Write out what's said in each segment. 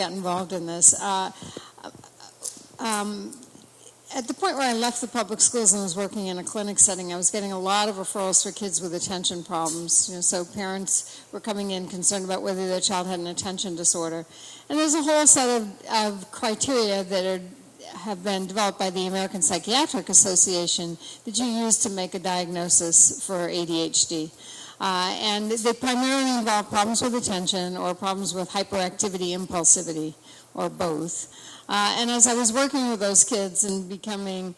got involved in this. At the point where I left the public schools and was working in a clinic setting, I was getting a lot of referrals for kids with attention problems. So parents were coming in concerned about whether their child had an attention disorder. And there's a whole set of criteria that have been developed by the American Psychiatric Association that you use to make a diagnosis for ADHD. And they primarily involve problems with attention or problems with hyperactivity, impulsivity, or both. And as I was working with those kids and getting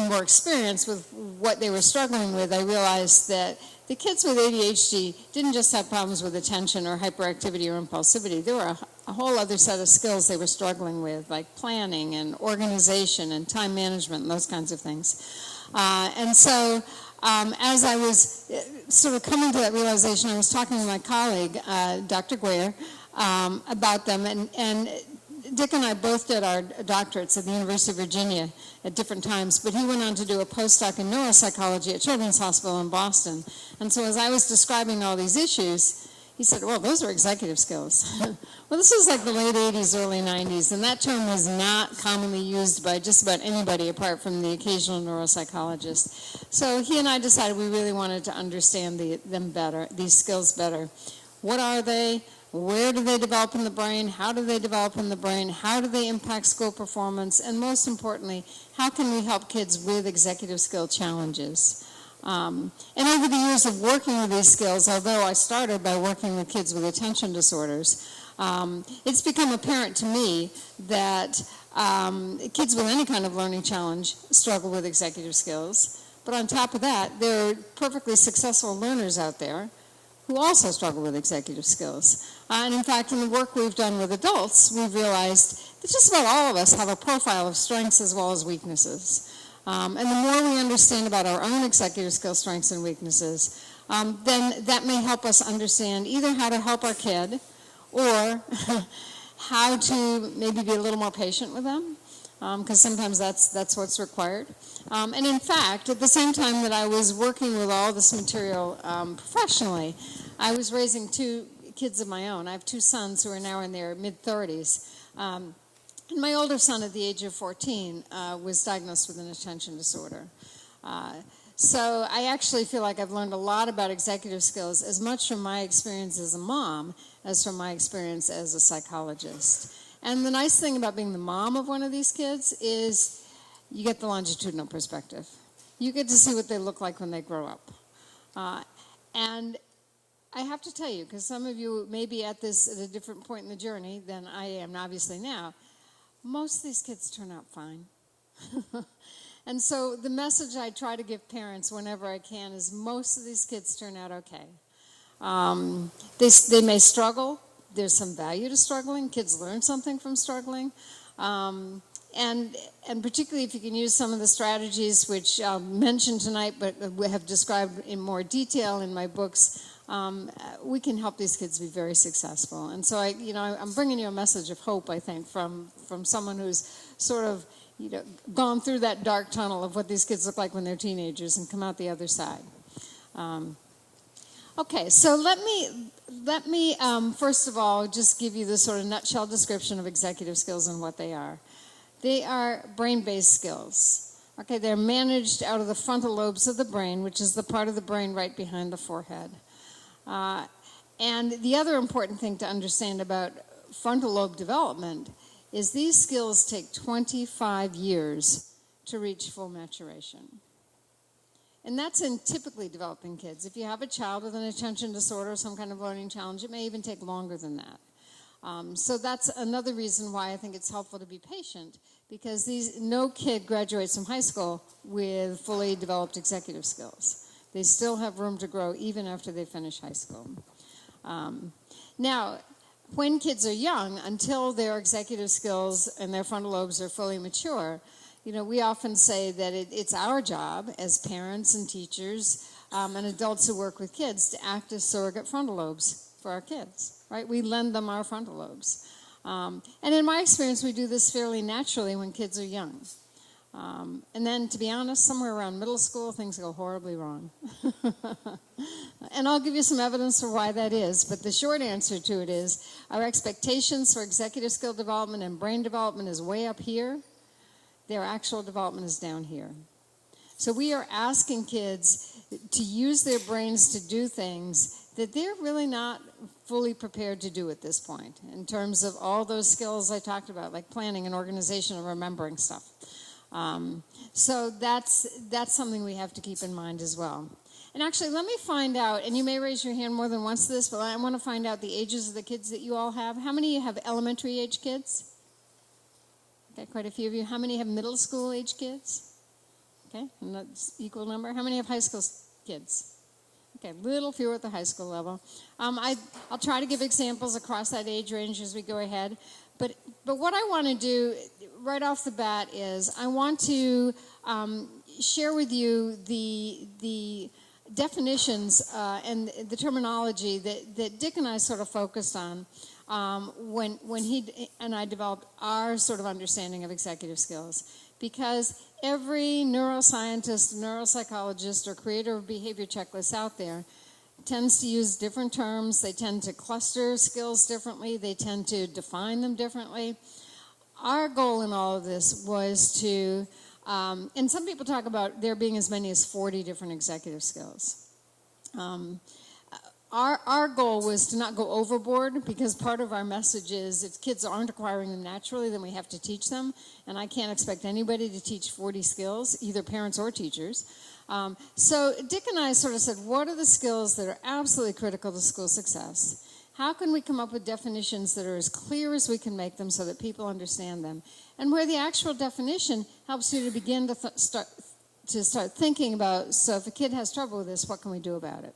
more experience with what they were struggling with, I realized that the kids with ADHD didn't just have problems with attention or hyperactivity or impulsivity. There were a whole other set of skills they were struggling with, like planning and organization and time management and those kinds of things. And so as I was sort of coming to that realization, I was talking to my colleague, Dr. Guare, about them, and Dick and I both did our doctorates at the University of Virginia at different times, but he went on to do a postdoc in neuropsychology at Children's Hospital in Boston. And so as I was describing all these issues, he said, well, those are executive skills. Well, this was like the late 80s, early 90s, and that term was not commonly used by just about anybody apart from the occasional neuropsychologist. So he and I decided we really wanted to understand them better, these skills better. What are they? Where do they develop in the brain? How do they develop in the brain? How do they impact school performance? And most importantly, how can we help kids with executive skill challenges? And over the years of working with these skills, although I started by working with kids with attention disorders, it's become apparent to me that kids with any kind of learning challenge struggle with executive skills. But on top of that, there are perfectly successful learners out there who also struggle with executive skills. And in fact, in the work we've done with adults, we've realized that just about all of us have a profile of strengths as well as weaknesses. And the more we understand about our own executive skill strengths and weaknesses, then that may help us understand either how to help our kid or how to maybe be a little more patient with them, because sometimes that's what's required. And in fact, at the same time that I was working with all this material professionally, I was raising two kids of my own. I have two sons who are now in their mid-30s. And my older son at the age of 14 was diagnosed with an attention disorder. So I actually feel like I've learned a lot about executive skills, as much from my experience as a mom as from my experience as a psychologist. And the nice thing about being the mom of one of these kids is you get the longitudinal perspective. You get to see what they look like when they grow up. And I have to tell you, because some of you may be at this at a different point in the journey than I am obviously now, most of these kids turn out fine. And so the message I try to give parents whenever I can is most of these kids turn out okay. They may struggle. There's some value to struggling. Kids learn something from struggling. And particularly if you can use some of the strategies which I'll mention tonight but we have described in more detail in my books, we can help these kids be very successful. And so I'm bringing you a message of hope, I think, from someone who's sort of gone through that dark tunnel of what these kids look like when they're teenagers and come out the other side. Okay, so let me first of all just give you the sort of nutshell description of executive skills and what they are. They are brain-based skills. Okay, they're managed out of the frontal lobes of the brain, which is the part of the brain right behind the forehead. And the other important thing to understand about frontal lobe development is these skills take 25 years to reach full maturation. And that's in typically developing kids. If you have a child with an attention disorder or some kind of learning challenge, it may even take longer than that. So that's another reason why I think it's helpful to be patient, because no kid graduates from high school with fully developed executive skills. They still have room to grow even after they finish high school. Now, when kids are young, until their executive skills and their frontal lobes are fully mature, we often say that it's our job as parents and teachers and adults who work with kids to act as surrogate frontal lobes for our kids, right? We lend them our frontal lobes. And in my experience, we do this fairly naturally when kids are young. And then, to be honest, somewhere around middle school, things go horribly wrong. And I'll give you some evidence for why that is. But the short answer to it is our expectations for executive skill development and brain development is way up here. Their actual development is down here. So we are asking kids to use their brains to do things that they're really not fully prepared to do at this point, in terms of all those skills I talked about, like planning and organization and remembering stuff. So that's something we have to keep in mind as well. And actually, let me find out, and you may raise your hand more than once to this, but I want to find out the ages of the kids that you all have. How many of you have elementary age kids? Okay, quite a few of you. How many have middle school age kids? Okay, and that's equal number. How many have high school kids? Okay, a little fewer at the high school level. I'll try to give examples across that age range as we go ahead. But what I want to do right off the bat is I want to share with you the definitions and the terminology that Dick and I sort of focused on when he and I developed our sort of understanding of executive skills. Because every neuroscientist, neuropsychologist, or creator of behavior checklists out there tends to use different terms. They tend to cluster skills differently. They tend to define them differently. Our goal in all of this was to, and some people talk about there being as many as 40 different executive skills. Our goal was to not go overboard, because part of our message is if kids aren't acquiring them naturally, then we have to teach them. And I can't expect anybody to teach 40 skills, either parents or teachers. So Dick and I sort of said, what are the skills that are absolutely critical to school success? How can we come up with definitions that are as clear as we can make them so that people understand them? And where the actual definition helps you to begin to start thinking about, so if a kid has trouble with this, what can we do about it?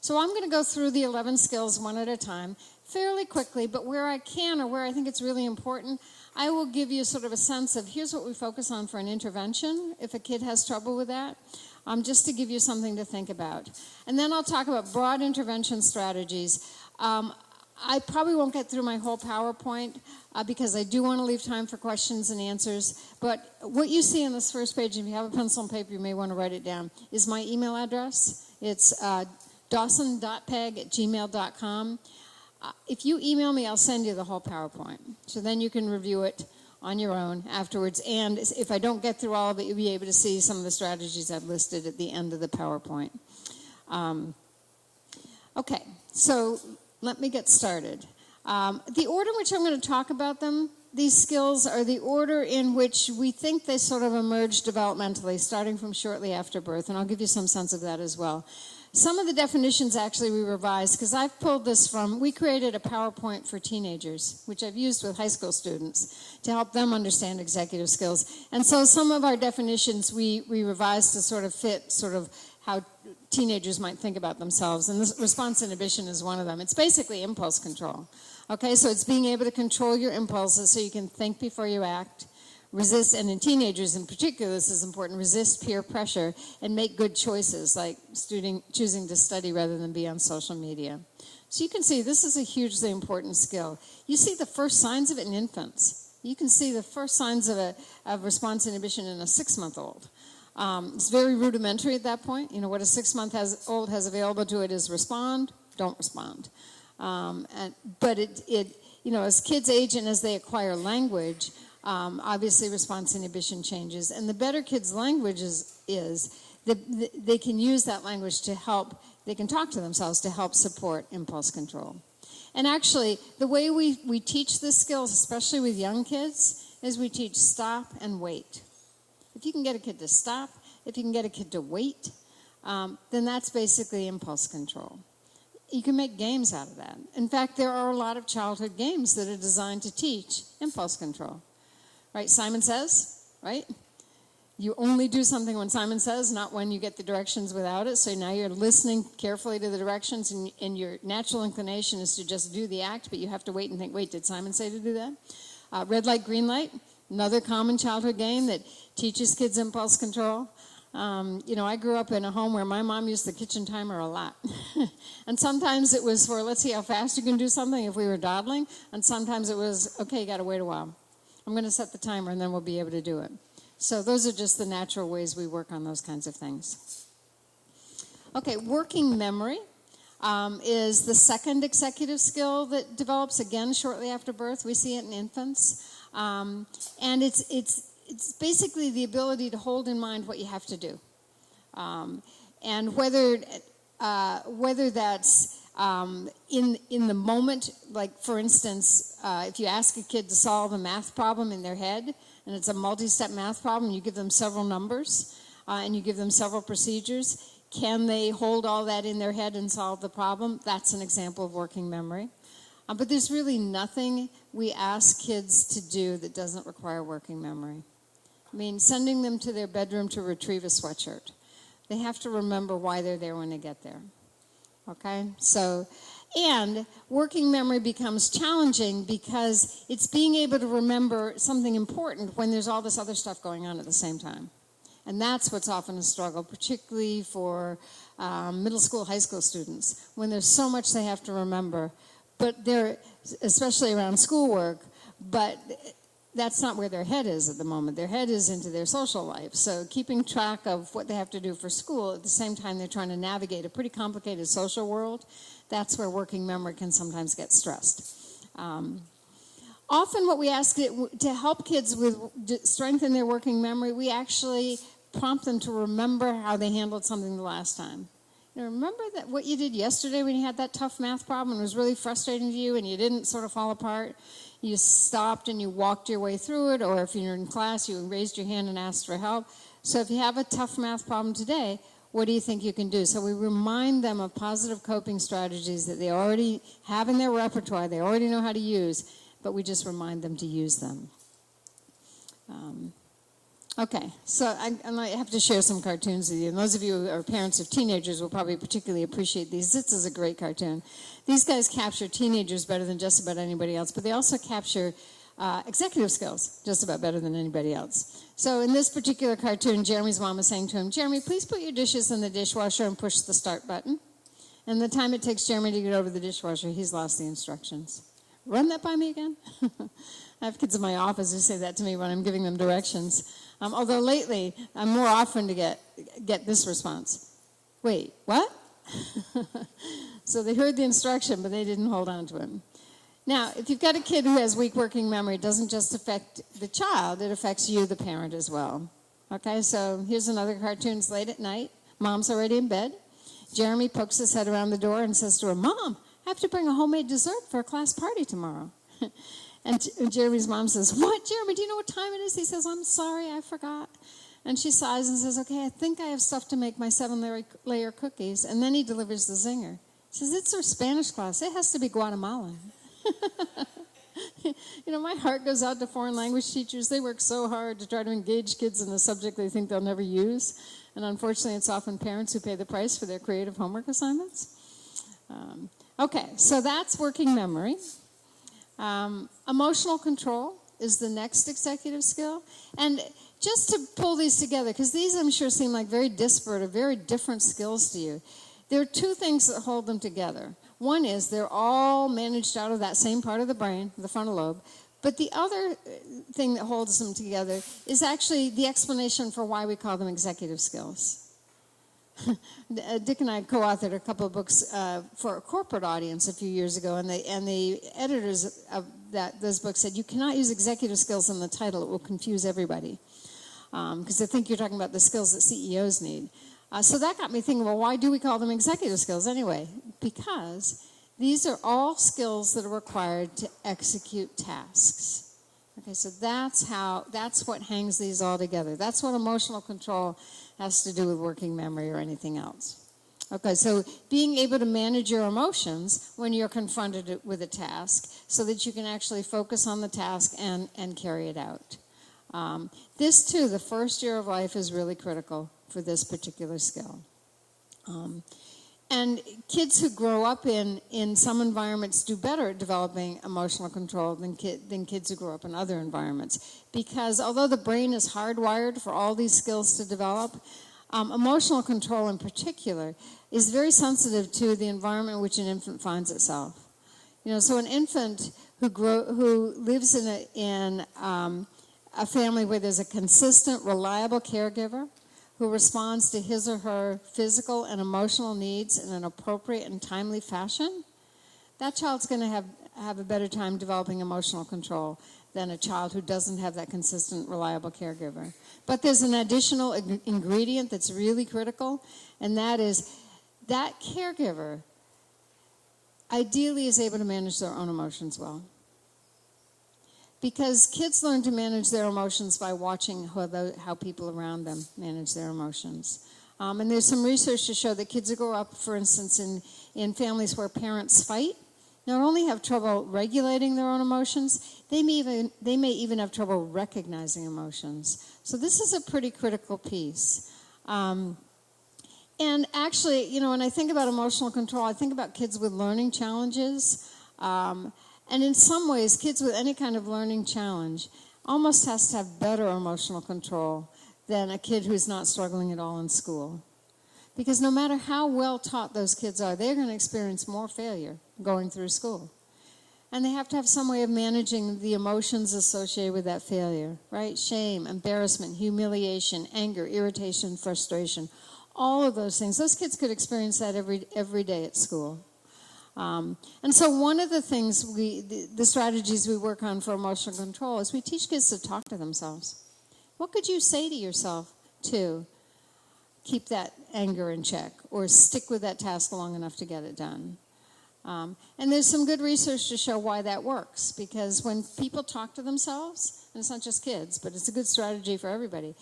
So I'm going to go through the 11 skills one at a time fairly quickly, but where I can or where I think it's really important, I will give you sort of a sense of here's what we focus on for an intervention if a kid has trouble with that, just to give you something to think about. And then I'll talk about broad intervention strategies. I probably won't get through my whole PowerPoint because I do want to leave time for questions and answers. But what you see on this first page, if you have a pencil and paper, you may want to write it down, is my email address. It's dawson.peg@gmail.com. If you email me, I'll send you the whole PowerPoint. So then you can review it on your own afterwards. And if I don't get through all of it, you'll be able to see some of the strategies I've listed at the end of the PowerPoint. Okay, so let me get started. The order in which I'm going to talk about them, these skills, are the order in which we think they sort of emerge developmentally, starting from shortly after birth. And I'll give you some sense of that as well. Some of the definitions actually we revised, because I've pulled this from, we created a PowerPoint for teenagers, which I've used with high school students to help them understand executive skills. And so some of our definitions we revised to sort of fit sort of how teenagers might think about themselves. And this response inhibition is one of them. It's basically impulse control. Okay, so it's being able to control your impulses so you can think before you act. Resist, and in teenagers in particular, this is important, resist peer pressure and make good choices, like choosing to study rather than be on social media. So you can see this is a hugely important skill. You see the first signs of it in infants. You can see the first signs of response inhibition in a 6-month-old. It's very rudimentary at that point. You know, what a 6-month-old has available to it is respond, don't respond. But as kids age and as they acquire language, obviously response inhibition changes. And the better kids' language is they can use that language to help, they can talk to themselves to help support impulse control. And actually, the way we teach this skills, especially with young kids, is we teach stop and wait. If you can get a kid to stop, if you can get a kid to wait, then that's basically impulse control. You can make games out of that. In fact, there are a lot of childhood games that are designed to teach impulse control. Right, Simon Says, right? You only do something when Simon says, not when you get the directions without it. So now you're listening carefully to the directions, and your natural inclination is to just do the act, but you have to wait and think, wait, did Simon say to do that? Red light, green light, another common childhood game that teaches kids impulse control. I grew up in a home where my mom used the kitchen timer a lot. And sometimes it was for, let's see how fast you can do something if we were dawdling. And sometimes it was, okay, you got to wait a while. I'm going to set the timer and then we'll be able to do it. So those are just the natural ways we work on those kinds of things. Okay, working memory is the second executive skill that develops again shortly after birth. We see it in infants. And it's basically the ability to hold in mind what you have to do. And whether that's in the moment, like for instance, if you ask a kid to solve a math problem in their head, and it's a multi-step math problem, you give them several numbers, and you give them several procedures, can they hold all that in their head and solve the problem? That's an example of working memory. But there's really nothing we ask kids to do that doesn't require working memory. I mean, sending them to their bedroom to retrieve a sweatshirt. They have to remember why they're there when they get there. Okay? So, and working memory becomes challenging because it's being able to remember something important when there's all this other stuff going on at the same time. And that's what's often a struggle, particularly for middle school, high school students, when there's so much they have to remember, but they're, especially around schoolwork, but that's not where their head is at the moment. Their head is into their social life. So keeping track of what they have to do for school at the same time they're trying to navigate a pretty complicated social world, that's where working memory can sometimes get stressed. Often what we ask to help kids with strengthen their working memory, we actually prompt them to remember how they handled something the last time. You know, remember that what you did yesterday when you had that tough math problem and it was really frustrating to you and you didn't sort of fall apart? You stopped and you walked your way through it, or if you're in class, you raised your hand and asked for help. So if you have a tough math problem today, what do you think you can do? So we remind them of positive coping strategies that they already have in their repertoire, they already know how to use, but we just remind them to use them. Okay, so I have to share some cartoons with you. And those of you who are parents of teenagers will probably particularly appreciate these. This is a great cartoon. These guys capture teenagers better than just about anybody else, but they also capture executive skills just about better than anybody else. So in this particular cartoon, Jeremy's mom is saying to him, "Jeremy, please put your dishes in the dishwasher and push the start button." And the time it takes Jeremy to get over the dishwasher, he's lost the instructions. Run that by me again. I have kids in my office who say that to me when I'm giving them directions. Although lately, I'm more often to get this response. Wait, what? So they heard the instruction, but they didn't hold on to it. Now, if you've got a kid who has weak working memory, it doesn't just affect the child, it affects you, the parent, as well. Okay, so here's another cartoon. It's late at night. Mom's already in bed. Jeremy pokes his head around the door and says to her, "Mom, I have to bring a homemade dessert for a class party tomorrow." And Jeremy's mom says, "What, Jeremy, do you know what time it is?" He says, "I'm sorry, I forgot." And she sighs and says, "Okay, I think I have stuff to make my 7-layer cookies." And then he delivers the zinger. He says, "It's our Spanish class. It has to be Guatemalan." You know, my heart goes out to foreign language teachers. They work so hard to try to engage kids in a subject they think they'll never use. And unfortunately, it's often parents who pay the price for their creative homework assignments. Okay, so that's working memory. Emotional control is the next executive skill. And just to pull these together, because these I'm sure seem like very disparate or very different skills to you, there are two things that hold them together. One is they're all managed out of that same part of the brain, the frontal lobe. But the other thing that holds them together is actually the explanation for why we call them executive skills. Dick and I co-authored a couple of books for a corporate audience a few years ago, and the editors of those books said, "You cannot use executive skills in the title. It will confuse everybody, because they think you're talking about the skills that CEOs need." So that got me thinking, well, why do we call them executive skills anyway? Because these are all skills that are required to execute tasks. Okay, so that's what hangs these all together. That's what emotional control has to do with working memory or anything else. Okay, so being able to manage your emotions when you're confronted with a task so that you can actually focus on the task and carry it out. This, too, the first year of life is really critical for this particular skill. And kids who grow up in some environments do better at developing emotional control than kids who grow up in other environments. Because although the brain is hardwired for all these skills to develop, emotional control in particular is very sensitive to the environment in which an infant finds itself. You know, so an infant who lives in a family where there's a consistent, reliable caregiver who responds to his or her physical and emotional needs in an appropriate and timely fashion, that child's going to have a better time developing emotional control than a child who doesn't have that consistent, reliable caregiver. But there's an additional ingredient that's really critical, and that is that caregiver ideally is able to manage their own emotions well. Because kids learn to manage their emotions by watching how people around them manage their emotions. And there's some research to show that kids who grow up, for instance, in families where parents fight, not only have trouble regulating their own emotions, they may even have trouble recognizing emotions. So this is a pretty critical piece. And actually, you know, when I think about emotional control, I think about kids with learning challenges. And in some ways, kids with any kind of learning challenge almost has to have better emotional control than a kid who's not struggling at all in school. Because no matter how well taught those kids are, they're going to experience more failure going through school. And they have to have some way of managing the emotions associated with that failure, right? Shame, embarrassment, humiliation, anger, irritation, frustration, all of those things. Those kids could experience that every day at school. And so one of the things the strategies we work on for emotional control is we teach kids to talk to themselves. What could you say to yourself to keep that anger in check or stick with that task long enough to get it done? And there's some good research to show why that works, because when people talk to themselves, and it's not just kids, but it's a good strategy for everybody,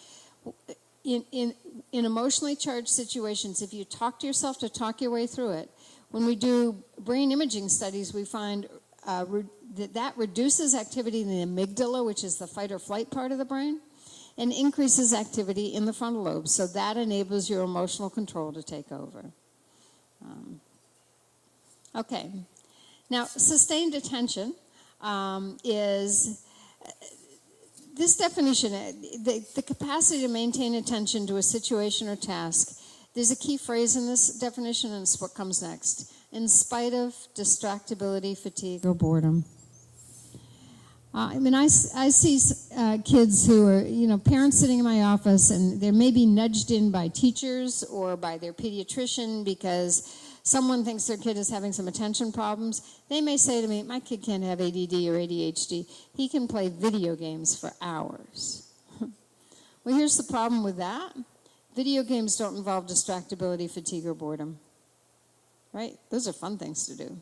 in emotionally charged situations, if you talk to yourself to talk your way through it, when we do brain imaging studies, we find that reduces activity in the amygdala, which is the fight or flight part of the brain, and increases activity in the frontal lobes. So that enables your emotional control to take over. Okay. Now, sustained attention is this definition, the capacity to maintain attention to a situation or task. There's a key phrase in this definition, and it's what comes next. In spite of distractibility, fatigue, or boredom. I see kids who are, you know, parents sitting in my office, and they're maybe nudged in by teachers or by their pediatrician because someone thinks their kid is having some attention problems. They may say to me, my kid can't have ADD or ADHD. He can play video games for hours. Well, here's the problem with that. Video games don't involve distractibility, fatigue, or boredom, right? Those are fun things to do.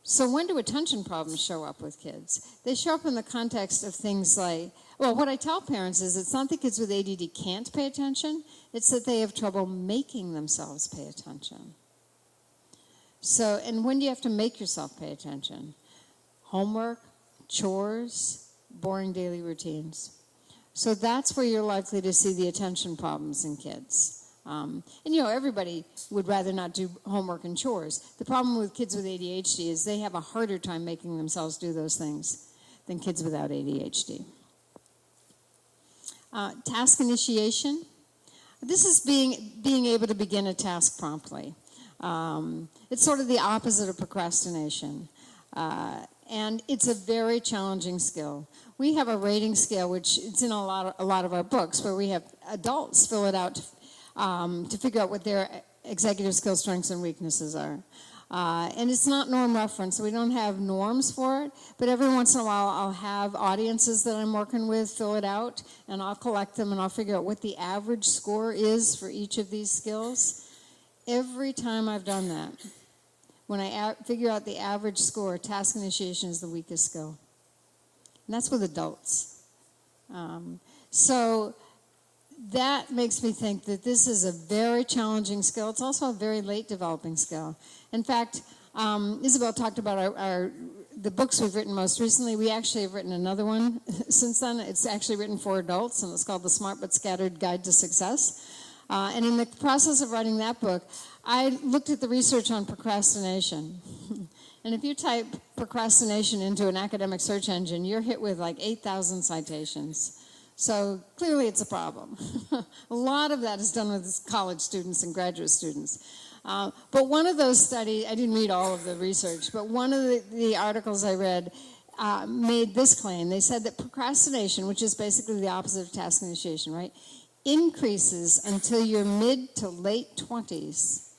So when do attention problems show up with kids? They show up in the context of things like, well, what I tell parents is it's not that kids with ADD can't pay attention, it's that they have trouble making themselves pay attention. So, and when do you have to make yourself pay attention? Homework, chores, boring daily routines. So that's where you're likely to see the attention problems in kids. And, you know, everybody would rather not do homework and chores. The problem with kids with ADHD is they have a harder time making themselves do those things than kids without ADHD. Task initiation. This is being able to begin a task promptly. It's sort of the opposite of procrastination. And it's a very challenging skill. We have a rating scale, which it's in a lot of our books, where we have adults fill it out to figure out what their executive skill strengths and weaknesses are. And it's not norm reference, so we don't have norms for it, but every once in a while I'll have audiences that I'm working with fill it out, and I'll collect them, and I'll figure out what the average score is for each of these skills. Every time I've done that, when I figure out the average score, task initiation is the weakest skill. And that's with adults. So that makes me think that this is a very challenging skill. It's also a very late developing skill. In fact, Isabel talked about the books we've written most recently. We actually have written another one since then. It's actually written for adults, and it's called The Smart But Scattered Guide to Success. And in the process of writing that book, I looked at the research on procrastination. And if you type procrastination into an academic search engine, you're hit with like 8,000 citations. So clearly it's a problem. A lot of that is done with college students and graduate students. But one of those studies, I didn't read all of the research, but one of the articles I read made this claim. They said that procrastination, which is basically the opposite of task initiation, right, increases until your mid to late 20s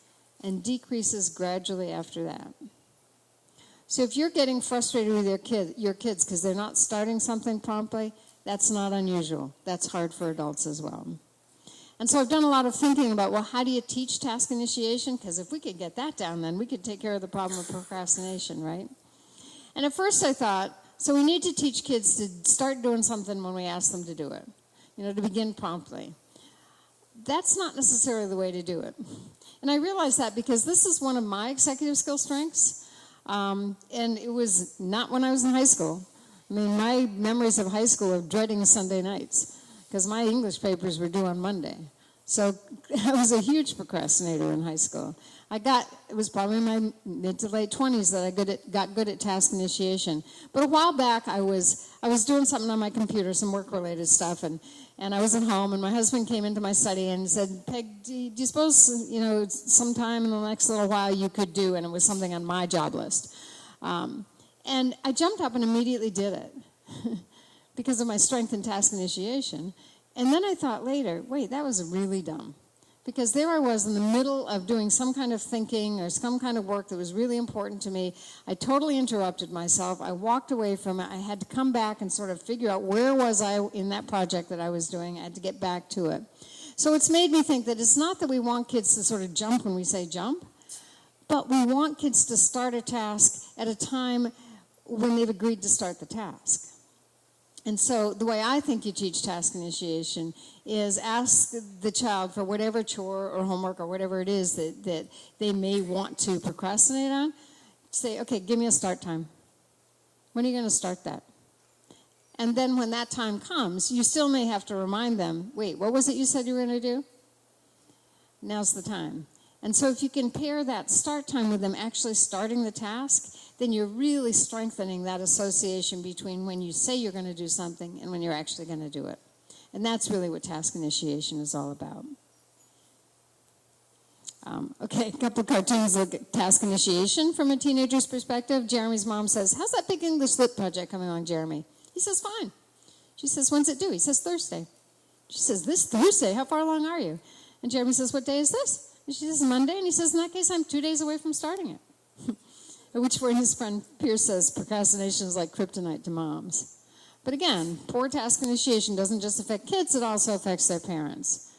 and decreases gradually after that. So if you're getting frustrated with your kids because they're not starting something promptly, that's not unusual. That's hard for adults as well. And so I've done a lot of thinking about, well, how do you teach task initiation? Because if we could get that down, then we could take care of the problem of procrastination, right? And at first I thought, so we need to teach kids to start doing something when we ask them to do it, to begin promptly. That's not necessarily the way to do it. And I realized that because this is one of my executive skill strengths, and it was not when I was in high school. I mean, my memories of high school are dreading Sunday nights because my English papers were due on Monday. So I was a huge procrastinator in high school. It was probably in my mid to late 20s that I got good at task initiation. But a while back, I was doing something on my computer, some work-related stuff, and I was at home, and my husband came into my study and said, Peg, do you suppose, sometime in the next little while you could do, and it was something on my job list. And I jumped up and immediately did it because of my strength in task initiation. And then I thought later, wait, that was really dumb. Because there I was in the middle of doing some kind of thinking or some kind of work that was really important to me. I totally interrupted myself. I walked away from it. I had to come back and sort of figure out where was I in that project that I was doing. I had to get back to it. So it's made me think that it's not that we want kids to sort of jump when we say jump, but we want kids to start a task at a time when they've agreed to start the task. And so the way I think you teach task initiation is ask the child for whatever chore or homework or whatever it is that they may want to procrastinate on. Say, okay, give me a start time. When are you going to start that? And then when that time comes, you still may have to remind them, wait, what was it you said you were going to do? Now's the time. And so if you can pair that start time with them actually starting the task, then you're really strengthening that association between when you say you're going to do something and when you're actually going to do it. And that's really what task initiation is all about. Okay, a couple of cartoons look at task initiation from a teenager's perspective. Jeremy's mom says, how's that big English lit project coming along, Jeremy? He says, fine. She says, when's it due? He says, Thursday. She says, this Thursday? How far along are you? And Jeremy says, what day is this? And she says, Monday. And he says, in that case, I'm 2 days away from starting it. At which point his friend Pierce says, procrastination is like kryptonite to moms. But again, poor task initiation doesn't just affect kids, it also affects their parents.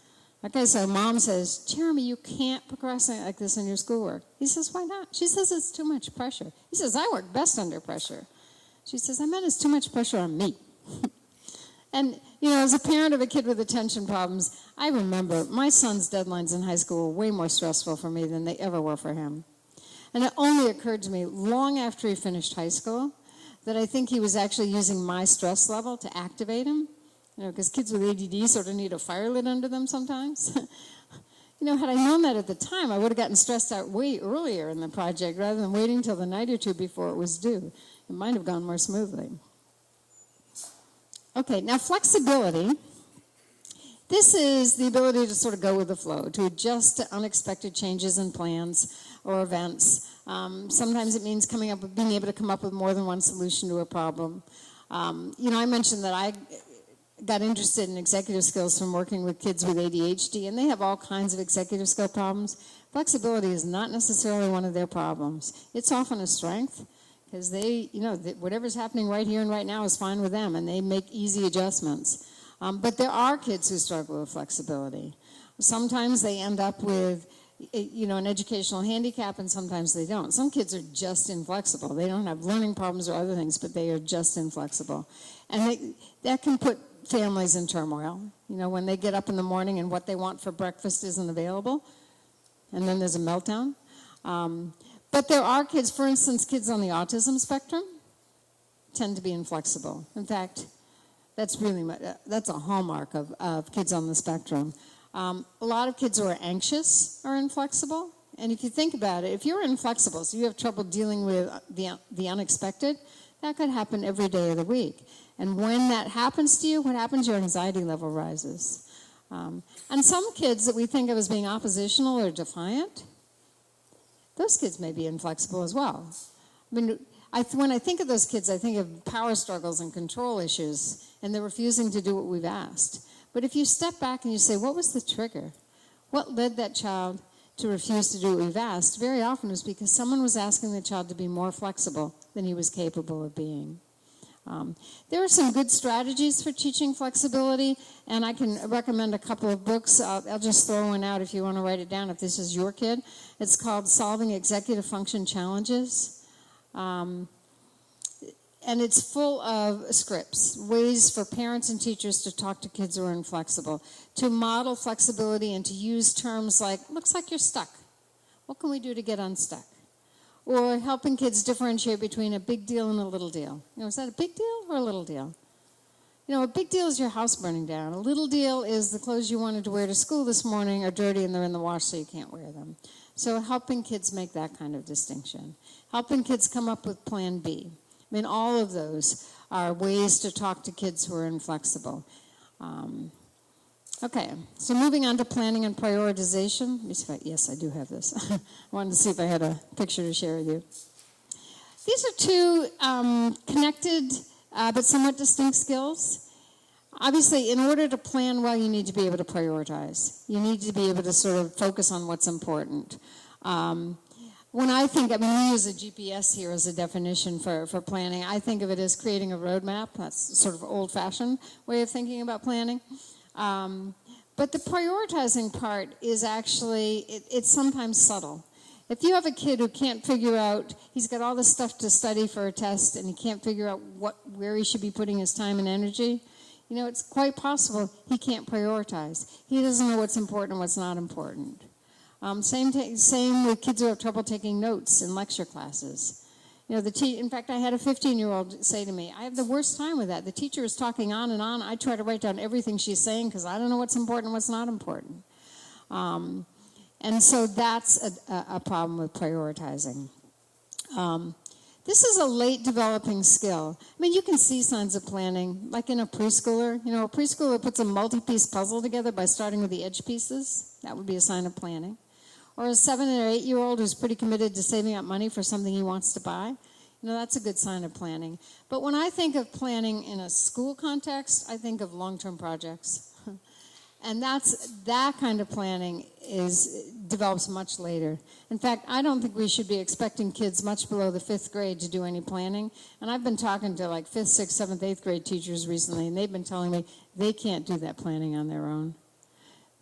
Okay, so mom says, Jeremy, you can't procrastinate like this in your schoolwork. He says, why not? She says, it's too much pressure. He says, I work best under pressure. She says, I meant it's too much pressure on me. And, as a parent of a kid with attention problems, I remember my son's deadlines in high school were way more stressful for me than they ever were for him. And it only occurred to me long after he finished high school that I think he was actually using my stress level to activate him. Because kids with ADD sort of need a fire lit under them sometimes. Had I known that at the time, I would have gotten stressed out way earlier in the project rather than waiting till the night or two before it was due. It might have gone more smoothly. Okay, now flexibility. This is the ability to sort of go with the flow, to adjust to unexpected changes in plans or events. Sometimes it means being able to come up with more than one solution to a problem. I mentioned that I got interested in executive skills from working with kids with ADHD, and they have all kinds of executive skill problems. Flexibility is not necessarily one of their problems. It's often a strength, because whatever's happening right here and right now is fine with them, and they make easy adjustments. But there are kids who struggle with flexibility. Sometimes they end up with an educational handicap, and sometimes they don't. Some kids are just inflexible. They don't have learning problems or other things, but they are just inflexible. And that can put families in turmoil. When they get up in the morning and what they want for breakfast isn't available, and then there's a meltdown. But there are kids, for instance, kids on the autism spectrum tend to be inflexible. In fact, that's a hallmark of kids on the spectrum. A lot of kids who are anxious are inflexible. And if you think about it, if you're inflexible, so you have trouble dealing with the unexpected, that could happen every day of the week. And when that happens to you, what happens? Your anxiety level rises. And some kids that we think of as being oppositional or defiant, those kids may be inflexible as well. I mean, when I think of those kids, I think of power struggles and control issues, and they're refusing to do what we've asked. But if you step back and you say, what was the trigger? What led that child to refuse to do what we've asked? Very often it was because someone was asking the child to be more flexible than he was capable of being. There are some good strategies for teaching flexibility, and I can recommend a couple of books. I'll just throw one out if you want to write it down if this is your kid. It's called Solving Executive Function Challenges. And it's full of scripts, ways for parents and teachers to talk to kids who are inflexible, to model flexibility and to use terms like, looks like you're stuck. What can we do to get unstuck? Or helping kids differentiate between a big deal and a little deal. You know, is that a big deal or a little deal? You know, a big deal is your house burning down. A little deal is the clothes you wanted to wear to school this morning are dirty and they're in the wash so you can't wear them. So helping kids make that kind of distinction. Helping kids come up with Plan B. I mean, all of those are ways to talk to kids who are inflexible. Okay, so moving on to planning and prioritization. Let me see if yes, I do have this. I wanted to see if I had a picture to share with you. These are two connected but somewhat distinct skills. Obviously, in order to plan well, you need to be able to prioritize. You need to be able to sort of focus on what's important. When I think, we use a GPS here as a definition for planning. I think of it as creating a roadmap. That's sort of old-fashioned way of thinking about planning. But the prioritizing part is actually, it's sometimes subtle. If you have a kid who can't figure out, he's got all this stuff to study for a test and he can't figure out where he should be putting his time and energy, you know, it's quite possible he can't prioritize. He doesn't know what's important and what's not important. Same with kids who have trouble taking notes in lecture classes. You know, in fact, I had a 15-year-old say to me, I have the worst time with that. The teacher is talking on and on. I try to write down everything she's saying because I don't know what's important and what's not important. And so that's a problem with prioritizing. This is a late developing skill. I mean, you can see signs of planning, like in a preschooler. You know, a preschooler puts a multi-piece puzzle together by starting with the edge pieces. That would be a sign of planning. Or a 7 or 8-year-old who's pretty committed to saving up money for something he wants to buy. You know, that's a good sign of planning. But when I think of planning in a school context, I think of long-term projects. And that kind of planning develops much later. In fact, I don't think we should be expecting kids much below the 5th grade to do any planning. And I've been talking to like 5th, 6th, 7th, 8th grade teachers recently, and they've been telling me they can't do that planning on their own.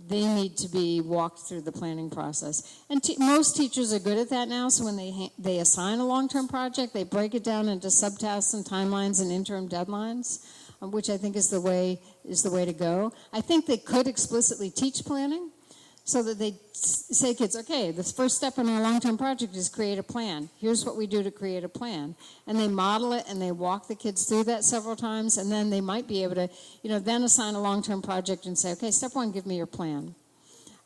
They need to be walked through the planning process. And most teachers are good at that now, so when they assign a long-term project, they break it down into subtasks and timelines and interim deadlines, which I think is the way to go. I think they could explicitly teach planning so that they say kids, okay, the first step in our long-term project is create a plan. Here's what we do to create a plan. And they model it and they walk the kids through that several times, and then they might be able to, you know, then assign a long-term project and say, okay, step 1, give me your plan.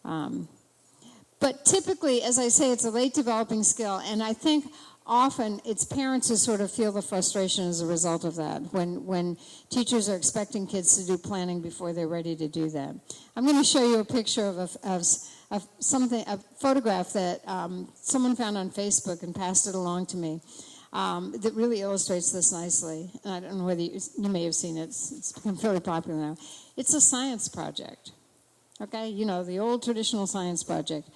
But typically, as I say, it's a late developing skill, and I think often it's parents who sort of feel the frustration as a result of that when teachers are expecting kids to do planning before they're ready to do that. I'm going to show you a picture of a photograph that someone found on Facebook and passed it along to me that really illustrates this nicely. And I don't know whether you may have seen it. It's become fairly popular now. It's a science project. Okay, you know, the old traditional science project.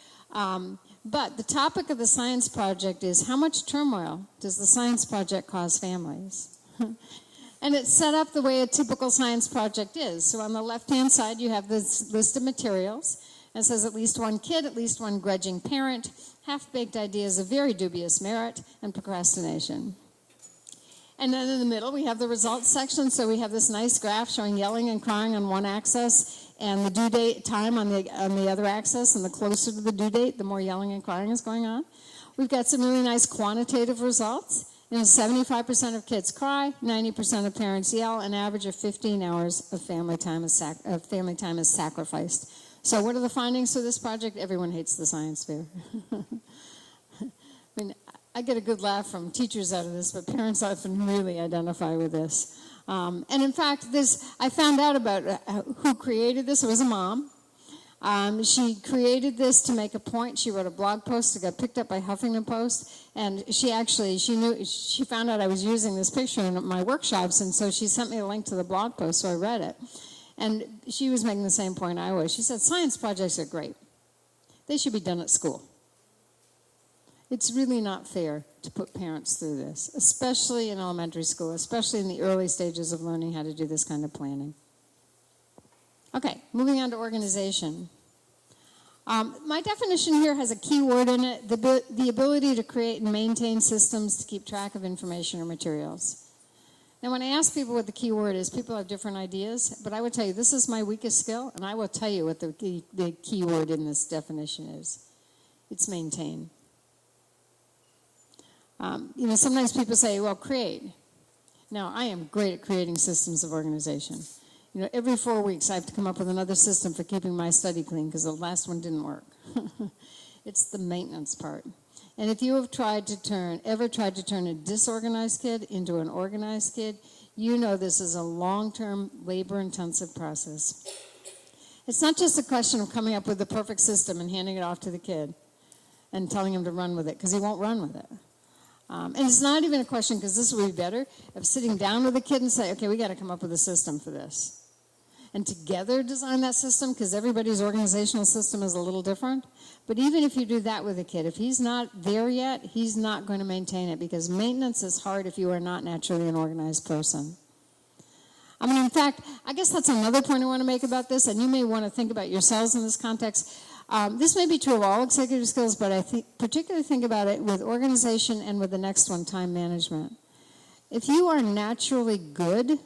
But the topic of the science project is how much turmoil does the science project cause families? And it's set up the way a typical science project is. So on the left-hand side, you have this list of materials. And it says at least one kid, at least one grudging parent, half-baked ideas of very dubious merit, and procrastination. And then in the middle, we have the results section. So we have this nice graph showing yelling and crying on one axis and the due date time on the other axis. And the closer to the due date, the more yelling and crying is going on. We've got some really nice quantitative results. You know, 75% of kids cry, 90% of parents yell, an average of 15 hours of family time is sacrificed. So what are the findings for this project? Everyone hates the science fair. I mean, I get a good laugh from teachers out of this, but parents often really identify with this. And in fact, I found out about who created this. It was a mom. She created this to make a point. She wrote a blog post that got picked up by Huffington Post, and she found out I was using this picture in my workshops, and so she sent me a link to the blog post, so I read it. And she was making the same point I was. She said, science projects are great. They should be done at school. It's really not fair to put parents through this, especially in elementary school, especially in the early stages of learning how to do this kind of planning. Okay, moving on to organization. My definition here has a key word in it, the ability to create and maintain systems to keep track of information or materials. Now, when I ask people what the key word is, people have different ideas, but I would tell you this is my weakest skill, and I will tell you what the key word in this definition is. It's maintain. Sometimes people say, well, create. Now, I am great at creating systems of organization. Every 4 weeks I have to come up with another system for keeping my study clean because the last one didn't work. It's the maintenance part. And if you have ever tried to turn a disorganized kid into an organized kid, you know this is a long-term, labor-intensive process. It's not just a question of coming up with the perfect system and handing it off to the kid and telling him to run with it, because he won't run with it. And it's not even a question, because this would be better, of sitting down with the kid and say, okay, we got to come up with a system for this. And together design that system, because everybody's organizational system is a little different. But even if you do that with a kid, if he's not there yet, he's not going to maintain it, because maintenance is hard if you are not naturally an organized person. In fact, I guess that's another point I want to make about this, and you may want to think about yourselves in this context. This may be true of all executive skills, but I particularly think about it with organization and with the next one, time management. If you are naturally good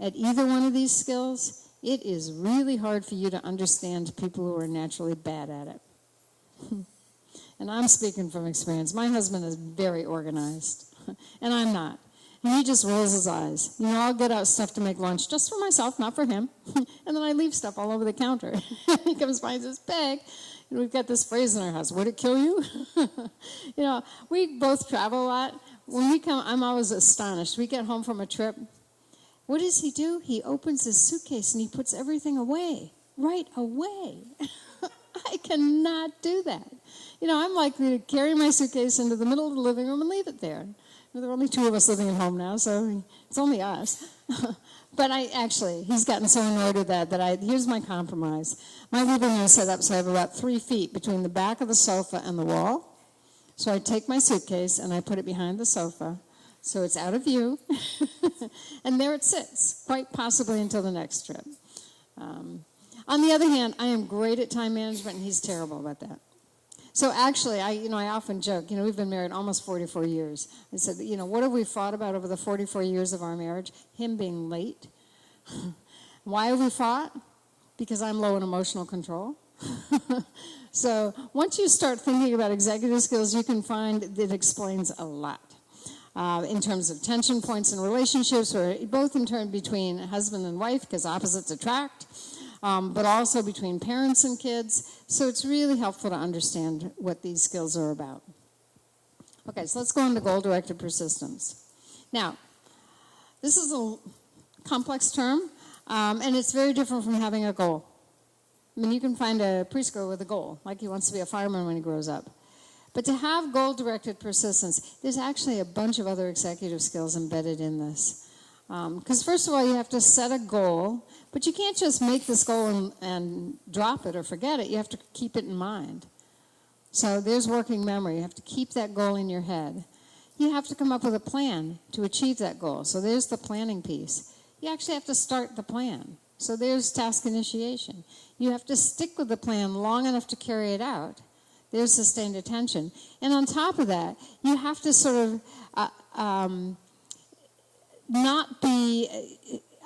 at either one of these skills, it is really hard for you to understand people who are naturally bad at it. And I'm speaking from experience. My husband is very organized, and I'm not. And he just rolls his eyes. I'll get out stuff to make lunch just for myself, not for him. And then I leave stuff all over the counter. He comes by and says, Peg, we've got this phrase in our house, would it kill you? We both travel a lot. When we come, I'm always astonished. We get home from a trip. What does he do? He opens his suitcase and he puts everything away, right away. I cannot do that. I'm likely to carry my suitcase into the middle of the living room and leave it there. There are only 2 of us living at home now, so it's only us. But he's gotten so annoyed with that here's my compromise. My living room is set up so I have about 3 feet between the back of the sofa and the wall. So I take my suitcase and I put it behind the sofa, so it's out of view. And there it sits, quite possibly until the next trip. On the other hand, I am great at time management, and he's terrible about that. So actually, I often joke, we've been married almost 44 years. I said, what have we fought about over the 44 years of our marriage? Him being late. Why have we fought? Because I'm low in emotional control. So once you start thinking about executive skills, you can find that it explains a lot. In terms of tension points in relationships, or both in turn between husband and wife, because opposites attract, but also between parents and kids. So it's really helpful to understand what these skills are about. Okay, so let's go on to goal-directed persistence. Now, this is a complex term, and it's very different from having a goal. You can find a preschooler with a goal, like he wants to be a fireman when he grows up. But to have goal-directed persistence, there's actually a bunch of other executive skills embedded in this. Because first of all, you have to set a goal, but you can't just make this goal and drop it or forget it. You have to keep it in mind. So there's working memory. You have to keep that goal in your head. You have to come up with a plan to achieve that goal. So there's the planning piece. You actually have to start the plan. So there's task initiation. You have to stick with the plan long enough to carry it out. There's sustained attention. And on top of that, you have to sort of not be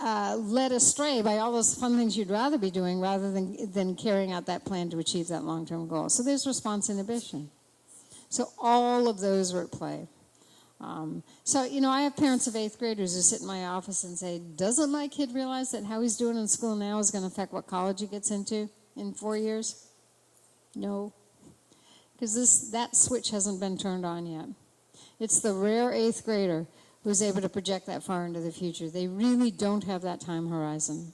led astray by all those fun things you'd rather be doing rather than carrying out that plan to achieve that long-term goal. So there's response inhibition. So all of those are at play. I have parents of 8th graders who sit in my office and say, doesn't my kid realize that how he's doing in school now is going to affect what college he gets into in 4 years? No. Because that switch hasn't been turned on yet. It's the rare 8th grader who's able to project that far into the future. They really don't have that time horizon.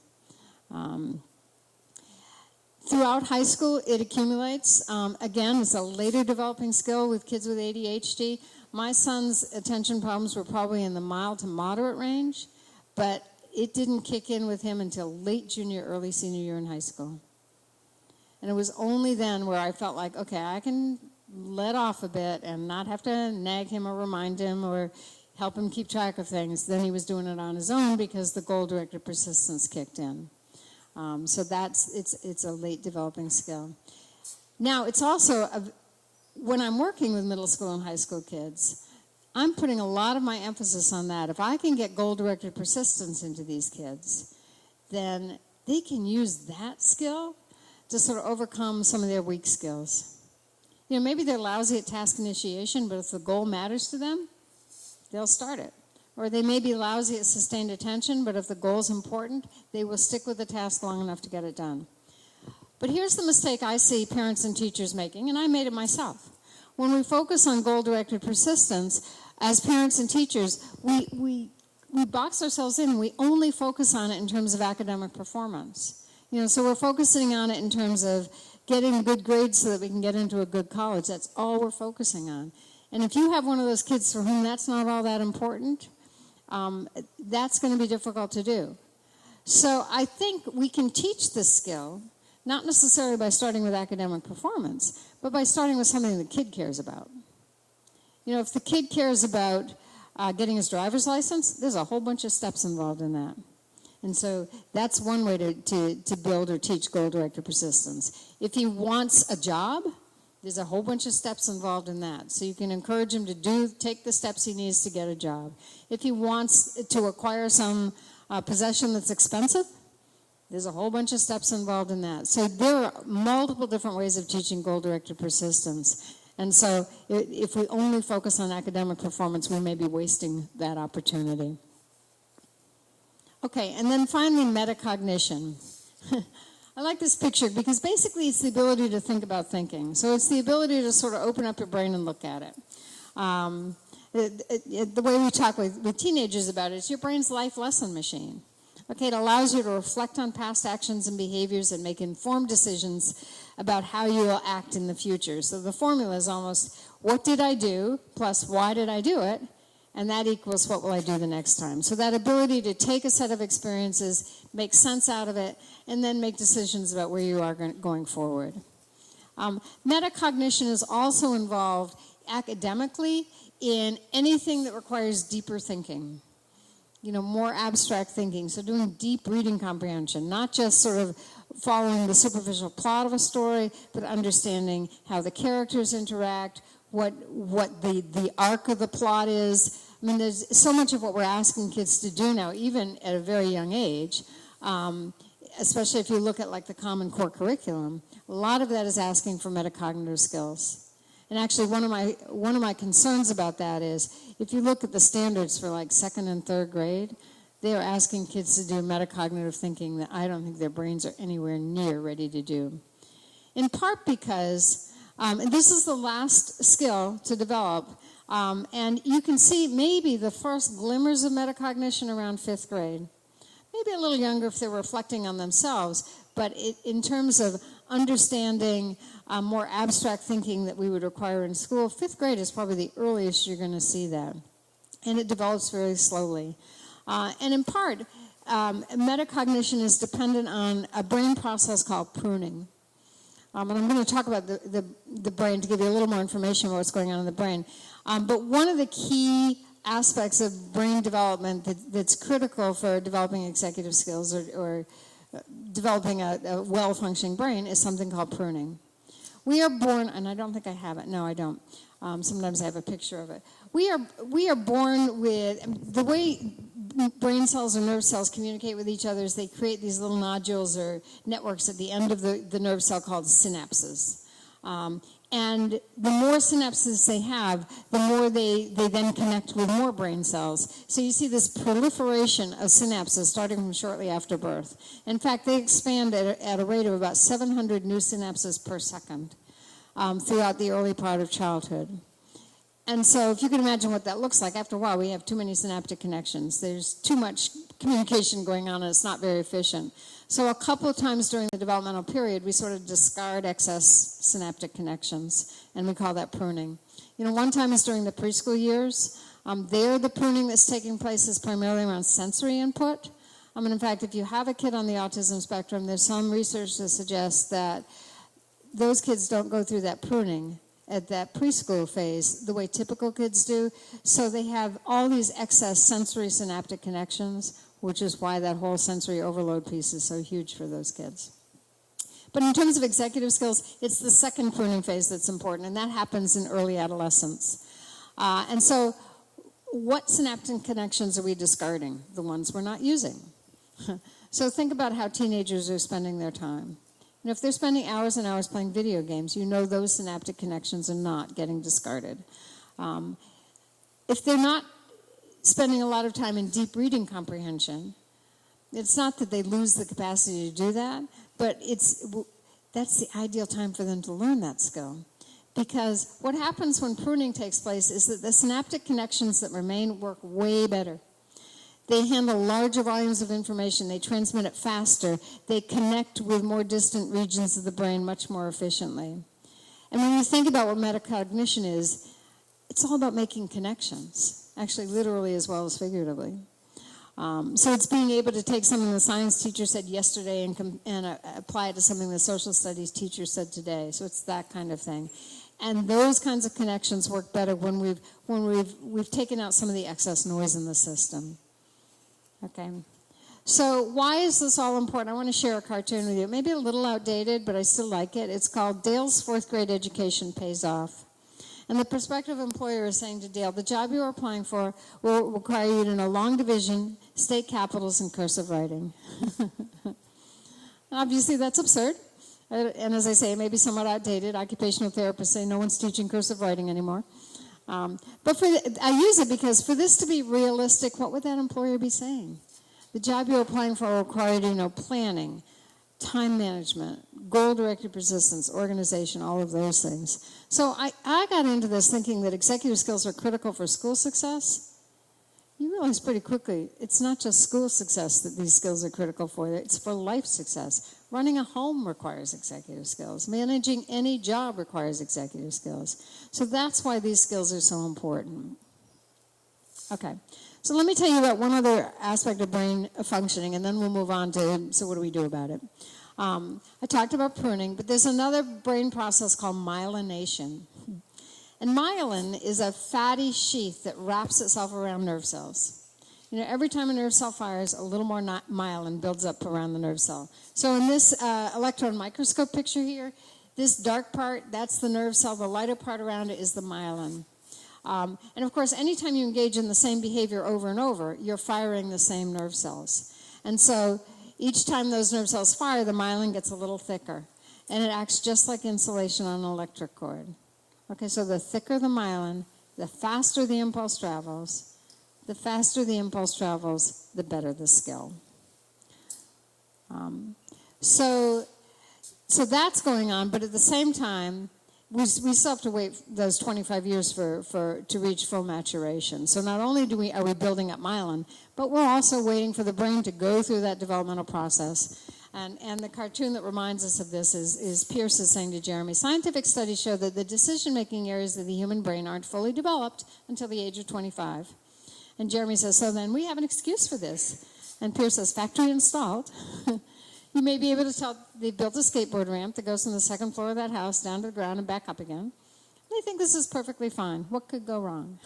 Throughout high school, it accumulates. Again, it's a later developing skill with kids with ADHD. My son's attention problems were probably in the mild to moderate range, but it didn't kick in with him until late junior, early senior year in high school. And it was only then where I felt like, okay, I can let off a bit and not have to nag him or remind him or help him keep track of things. Then he was doing it on his own because the goal-directed persistence kicked in. So it's a late developing skill. Now, it's also, when I'm working with middle school and high school kids, I'm putting a lot of my emphasis on that. If I can get goal-directed persistence into these kids, then they can use that skill to sort of overcome some of their weak skills. You know, maybe they're lousy at task initiation, but if the goal matters to them, they'll start it. Or they may be lousy at sustained attention, but if the goal's important, they will stick with the task long enough to get it done. But here's the mistake I see parents and teachers making, and I made it myself. When we focus on goal-directed persistence, as parents and teachers, we box ourselves in. We only focus on it in terms of academic performance. You know, so we're focusing on it in terms of getting good grades so that we can get into a good college. That's all we're focusing on. And if you have one of those kids for whom that's not all that important, that's going to be difficult to do. So I think we can teach this skill, not necessarily by starting with academic performance, but by starting with something the kid cares about. You know, if the kid cares about getting his driver's license, there's a whole bunch of steps involved in that. And so that's one way to build or teach goal-directed persistence. If he wants a job, there's a whole bunch of steps involved in that. So you can encourage him to take the steps he needs to get a job. If he wants to acquire some possession that's expensive, there's a whole bunch of steps involved in that. So there are multiple different ways of teaching goal-directed persistence. And so if we only focus on academic performance, we may be wasting that opportunity. Okay, and then finally, metacognition. I like this picture because basically it's the ability to think about thinking. So it's the ability to sort of open up your brain and look at it. The way we talk with teenagers about it is your brain's life lesson machine. Okay, it allows you to reflect on past actions and behaviors and make informed decisions about how you will act in the future. So the formula is almost, what did I do plus why did I do it? And that equals what will I do the next time. So that ability to take a set of experiences, make sense out of it, and then make decisions about where you are going forward. Metacognition is also involved academically in anything that requires deeper thinking. You know, more abstract thinking. So doing deep reading comprehension, not just sort of following the superficial plot of a story, but understanding how the characters interact, what the arc of the plot is. I mean, there's so much of what we're asking kids to do now, even at a very young age, especially if you look at like the Common Core curriculum. A lot of that is asking for metacognitive skills. And actually, one of my concerns about that is, if you look at the standards for like 2nd and 3rd grade, they are asking kids to do metacognitive thinking that I don't think their brains are anywhere near ready to do. In part because, and this is the last skill to develop, and you can see maybe the first glimmers of metacognition around 5th grade. Maybe a little younger if they're reflecting on themselves, but in terms of understanding more abstract thinking that we would require in school, 5th grade is probably the earliest you're going to see that. And it develops very slowly. And in part, metacognition is dependent on a brain process called pruning. And I'm going to talk about the brain to give you a little more information about what's going on in the brain. But one of the key aspects of brain development that's critical for developing executive skills or developing a well-functioning brain is something called pruning. We are born, and I don't think I have it. No, I don't. Sometimes I have a picture of it. We are born with, the way brain cells or nerve cells communicate with each other is they create these little nodules or networks at the end of the nerve cell called synapses. And the more synapses they have, the more they then connect with more brain cells. So you see this proliferation of synapses starting from shortly after birth. In fact, they expand at a rate of about 700 new synapses per second throughout the early part of childhood. And so if you can imagine what that looks like, after a while we have too many synaptic connections. There's too much communication going on and it's not very efficient. So a couple of times during the developmental period, we sort of discard excess synaptic connections, and we call that pruning. One time is during the preschool years. There, the pruning that's taking place is primarily around sensory input. In fact, if you have a kid on the autism spectrum, there's some research that suggests that those kids don't go through that pruning at that preschool phase the way typical kids do. So they have all these excess sensory synaptic connections, which is why that whole sensory overload piece is so huge for those kids. But in terms of executive skills, it's the second pruning phase that's important, and that happens in early adolescence. And so what synaptic connections are we discarding? The ones we're not using. So think about how teenagers are spending their time. If they're spending hours and hours playing video games, those synaptic connections are not getting discarded. If they're not spending a lot of time in deep reading comprehension, it's not that they lose the capacity to do that, but that's the ideal time for them to learn that skill. Because what happens when pruning takes place is that the synaptic connections that remain work way better. They handle larger volumes of information. They transmit it faster. They connect with more distant regions of the brain much more efficiently. And when you think about what metacognition is, it's all about making connections, actually literally as well as figuratively. So it's being able to take something the science teacher said yesterday and apply it to something the social studies teacher said today. So it's that kind of thing. And those kinds of connections work better when we've taken out some of the excess noise in the system. Okay. So why is this all important? I want to share a cartoon with you. It may be a little outdated, but I still like it. It's called Dale's Fourth Grade Education Pays Off. And the prospective employer is saying to Dale, the job you are applying for will require you to know long division, state capitals, and cursive writing. Obviously, that's absurd. And as I say, it may be somewhat outdated. Occupational therapists say no one's teaching cursive writing anymore. But I use it because for this to be realistic, what would that employer be saying? The job you're applying for will require you to know planning, time management, goal-directed persistence, organization, all of those things. So I got into this thinking that executive skills are critical for school success. You realize pretty quickly it's not just school success that these skills are critical for, it's for life success. Running a home requires executive skills. Managing any job requires executive skills. So that's why these skills are so important. Okay, so let me tell you about one other aspect of brain functioning, and then we'll move on to, so what do we do about it? I talked about pruning, but there's another brain process called myelination. And myelin is a fatty sheath that wraps itself around nerve cells. Every time a nerve cell fires, a little more myelin builds up around the nerve cell. So in this electron microscope picture here, this dark part, that's the nerve cell. The lighter part around it is the myelin. And of course, anytime you engage in the same behavior over and over, you're firing the same nerve cells. And so each time those nerve cells fire, the myelin gets a little thicker. And it acts just like insulation on an electric cord. Okay, so the thicker the myelin, the faster the impulse travels. The faster the impulse travels, the better the skill. So that's going on, but at the same time, we still have to wait those 25 years to reach full maturation. So not only are we building up myelin, but we're also waiting for the brain to go through that developmental process. And the cartoon that reminds us of this is Pierce is saying to Jeremy, scientific studies show that the decision-making areas of the human brain aren't fully developed until the age of 25. And Jeremy says, so then we have an excuse for this. And Pierce says, factory installed. You may be able to tell they've built a skateboard ramp that goes from the second floor of that house down to the ground and back up again. They think this is perfectly fine. What could go wrong?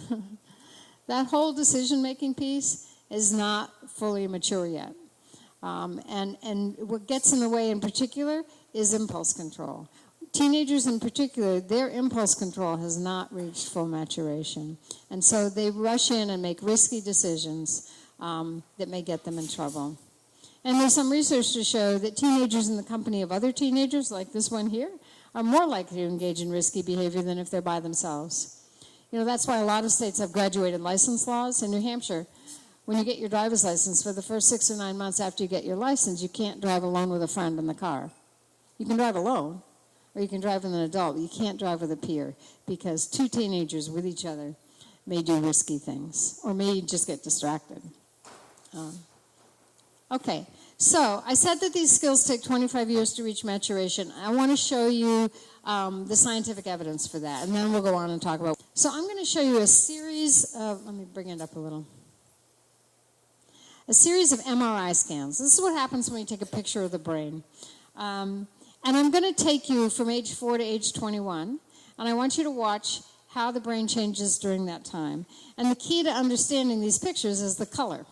That whole decision-making piece is not fully mature yet. And what gets in the way in particular is impulse control. Teenagers in particular, their impulse control has not reached full maturation. And so they rush in and make risky decisions that may get them in trouble. And there's some research to show that teenagers in the company of other teenagers, like this one here, are more likely to engage in risky behavior than if they're by themselves. That's why a lot of states have graduated license laws. In New Hampshire, when you get your driver's license, for the first 6 or 9 months after you get your license, you can't drive alone with a friend in the car. You can drive alone, or you can drive with an adult. You can't drive with a peer because two teenagers with each other may do risky things or may just get distracted. Okay, so I said that these skills take 25 years to reach maturation. I want to show you the scientific evidence for that, and then we'll go on and talk about. So I'm going to show you a series of, let me bring it up a little. A series of MRI scans. This is what happens when you take a picture of the brain. And I'm going to take you from age 4 to age 21, and I want you to watch how the brain changes during that time. And the key to understanding these pictures is the color.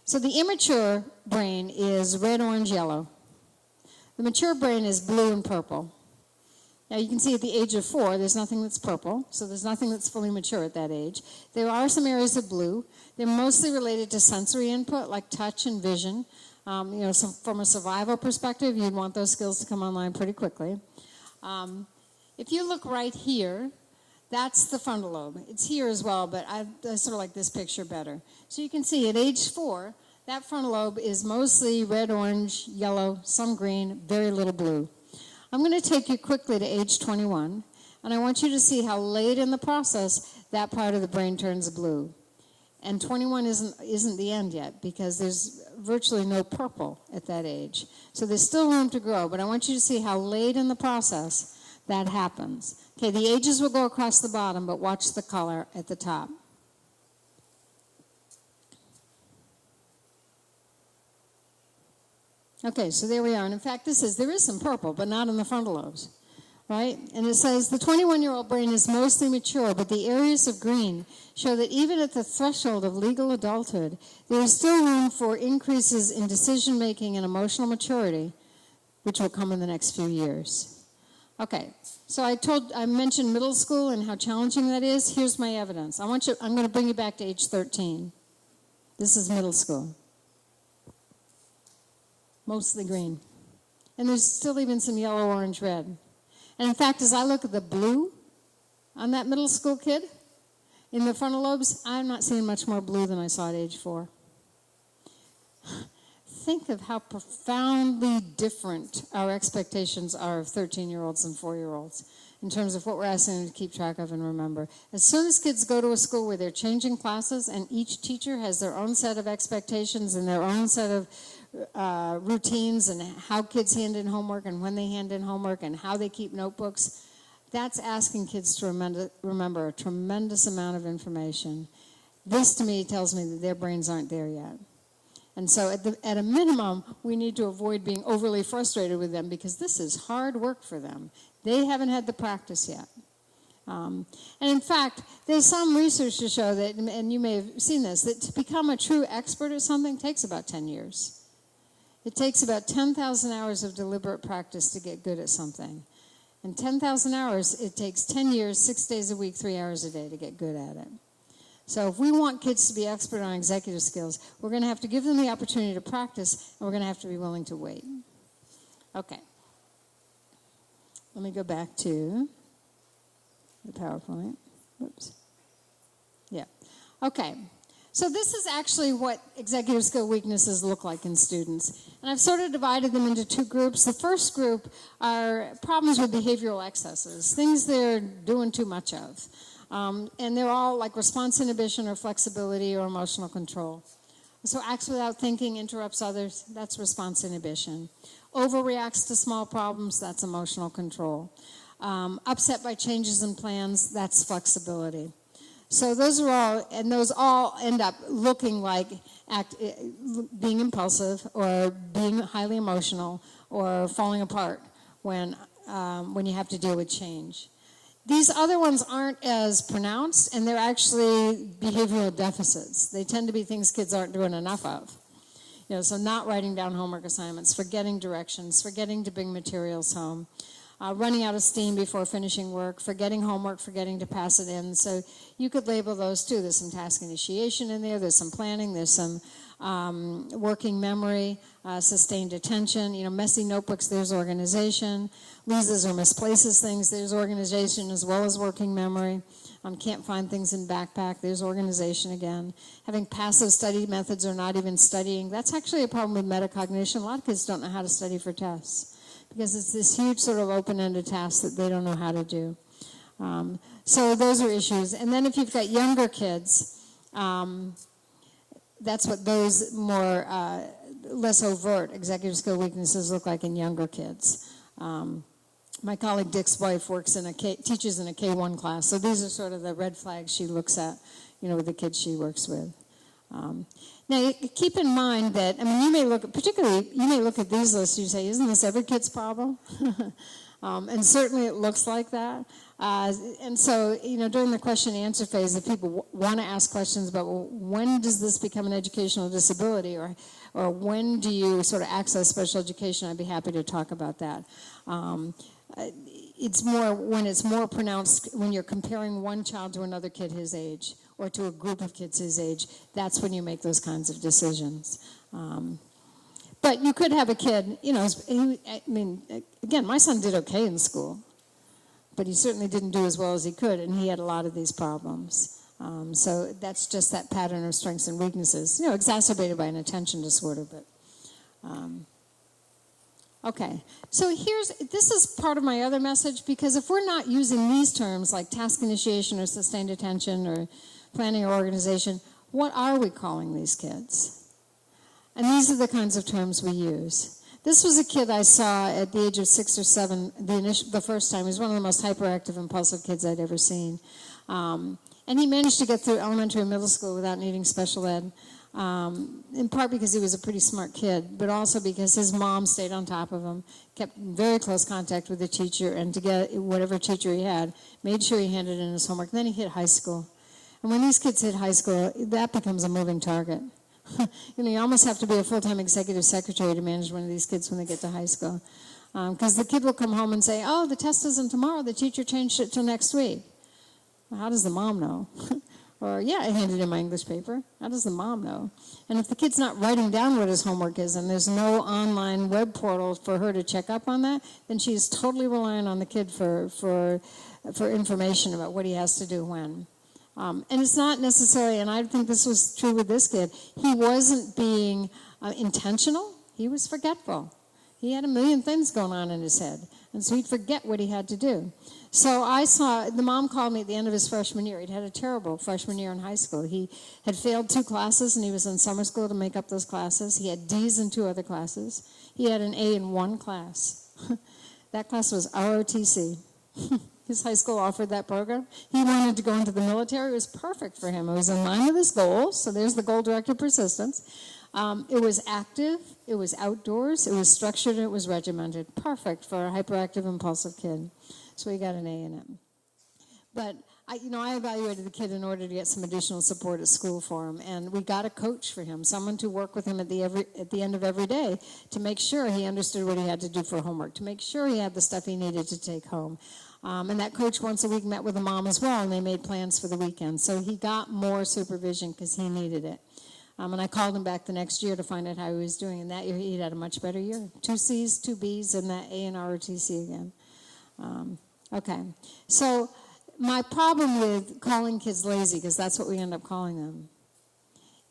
So the immature brain is red, orange, yellow. The mature brain is blue and purple. Now you can see at the age of 4, there's nothing that's purple, so there's nothing that's fully mature at that age. There are some areas of blue. They're mostly related to sensory input, like touch and vision. So from a survival perspective, you'd want those skills to come online pretty quickly. If you look right here, that's the frontal lobe. It's here as well, but I sort of like this picture better. So you can see at age 4, that frontal lobe is mostly red, orange, yellow, some green, very little blue. I'm going to take you quickly to age 21, and I want you to see how late in the process that part of the brain turns blue. And 21 isn't the end yet, because there's virtually no purple at that age. So there's still room to grow, but I want you to see how late in the process that happens. Okay, the ages will go across the bottom, but watch the color at the top. Okay, so there we are. And in fact, there is some purple, but not in the frontal lobes, right? And it says the 21-year-old brain is mostly mature, but the areas of green show that even at the threshold of legal adulthood, there is still room for increases in decision-making and emotional maturity, which will come in the next few years. Okay, so I mentioned middle school and how challenging that is. Here's my evidence. I'm going to bring you back to age 13. This is middle school. Mostly green. And there's still even some yellow, orange, red. And in fact, as I look at the blue on that middle school kid in the frontal lobes, I'm not seeing much more blue than I saw at age 4. Think of how profoundly different our expectations are of 13-year-olds and 4-year-olds in terms of what we're asking them to keep track of and remember. As soon as kids go to a school where they're changing classes and each teacher has their own set of expectations and their own set of routines and how kids hand in homework and when they hand in homework and how they keep notebooks, that's asking kids to remember a tremendous amount of information. This, to me, tells me that their brains aren't there yet. And so at a minimum, we need to avoid being overly frustrated with them because this is hard work for them. They haven't had the practice yet. And in fact, there's some research to show that, and you may have seen this, that to become a true expert at something takes about 10 years. It takes about 10,000 hours of deliberate practice to get good at something. And 10,000 hours, it takes 10 years, 6 days a week, 3 hours a day to get good at it. So if we want kids to be expert on executive skills, we're going to have to give them the opportunity to practice, and we're going to have to be willing to wait. Okay. Let me go back to the PowerPoint. Whoops. Yeah. Okay. So this is actually what executive skill weaknesses look like in students. And I've sort of divided them into 2 groups. The first group are problems with behavioral excesses, things they're doing too much of. And they're all like response inhibition or flexibility or emotional control. So acts without thinking, interrupts others, that's response inhibition. Overreacts to small problems, that's emotional control. Upset by changes in plans, that's flexibility. So those all end up looking like being impulsive or being highly emotional or falling apart when you have to deal with change. These other ones aren't as pronounced, and they're actually behavioral deficits. They tend to be things kids aren't doing enough of. So not writing down homework assignments, forgetting directions, forgetting to bring materials home, running out of steam before finishing work, forgetting homework, forgetting to pass it in. So you could label those too. There's some task initiation in there. There's some planning. There's some working memory, sustained attention. Messy notebooks, there's organization. Loses or misplaces things, there's organization as well as working memory. Can't find things in backpack, there's organization again. Having passive study methods or not even studying, that's actually a problem with metacognition. A lot of kids don't know how to study for tests because it's this huge sort of open-ended task that they don't know how to do. So those are issues. And then if you've got younger kids, that's what those more less overt executive skill weaknesses look like in younger kids. My colleague Dick's wife teaches in a K1 class, so these are sort of the red flags she looks at, with the kids she works with. Now, keep in mind that, you may look at these lists, you say, isn't this every kid's problem? And certainly it looks like that. And so, during the question and answer phase, if people want to ask questions about, well, when does this become an educational disability, or when do you sort of access special education, I'd be happy to talk about that. It's more pronounced when you're comparing one child to another kid his age, or to a group of kids his age. That's when you make those kinds of decisions. But you could have a kid, again, my son did okay in school, but he certainly didn't do as well as he could, and he had a lot of these problems. So that's just that pattern of strengths and weaknesses, exacerbated by an attention disorder. But okay, so this is part of my other message, because if we're not using these terms like task initiation or sustained attention or planning or organization, what are we calling these kids? And these are the kinds of terms we use. This was a kid I saw at the age of 6 or 7 the first time. He was one of the most hyperactive, impulsive kids I'd ever seen. And he managed to get through elementary and middle school without needing special ed, in part because he was a pretty smart kid, but also because his mom stayed on top of him, kept in very close contact with the teacher, and to get whatever teacher he had, made sure he handed in his homework. Then he hit high school. And when these kids hit high school, that becomes a moving target. You almost have to be a full-time executive secretary to manage one of these kids when they get to high school. Because the kid will come home and say, oh, the test isn't tomorrow, the teacher changed it till next week. Well, how does the mom know? Or, yeah, I handed in my English paper. How does the mom know? And if the kid's not writing down what his homework is, and there's no online web portal for her to check up on that, then she's totally relying on the kid for information about what he has to do when. And it's not necessarily, and I think this was true with this kid, he wasn't being intentional, he was forgetful. He had a million things going on in his head, and so he'd forget what he had to do. So the mom called me at the end of his freshman year. He'd had a terrible freshman year in high school. He had failed 2 classes, and he was in summer school to make up those classes. He had D's in 2 other classes. He had an A in 1 class. That class was ROTC. His high school offered that program. He wanted to go into the military. It was perfect for him. It was in line with his goals, so there's the goal-directed persistence. It was active, it was outdoors, it was structured, and it was regimented. Perfect for a hyperactive, impulsive kid. So he got an A in it. But I evaluated the kid in order to get some additional support at school for him, and we got a coach for him, someone to work with him at the end of every day to make sure he understood what he had to do for homework, to make sure he had the stuff he needed to take home. And that coach once a week met with the mom as well, and they made plans for the weekend. So he got more supervision because he needed it. And I called him back the next year to find out how he was doing. And that year he had a much better year. 2 C's, 2 B's, and that A in ROTC again. Okay. So my problem with calling kids lazy, because that's what we end up calling them,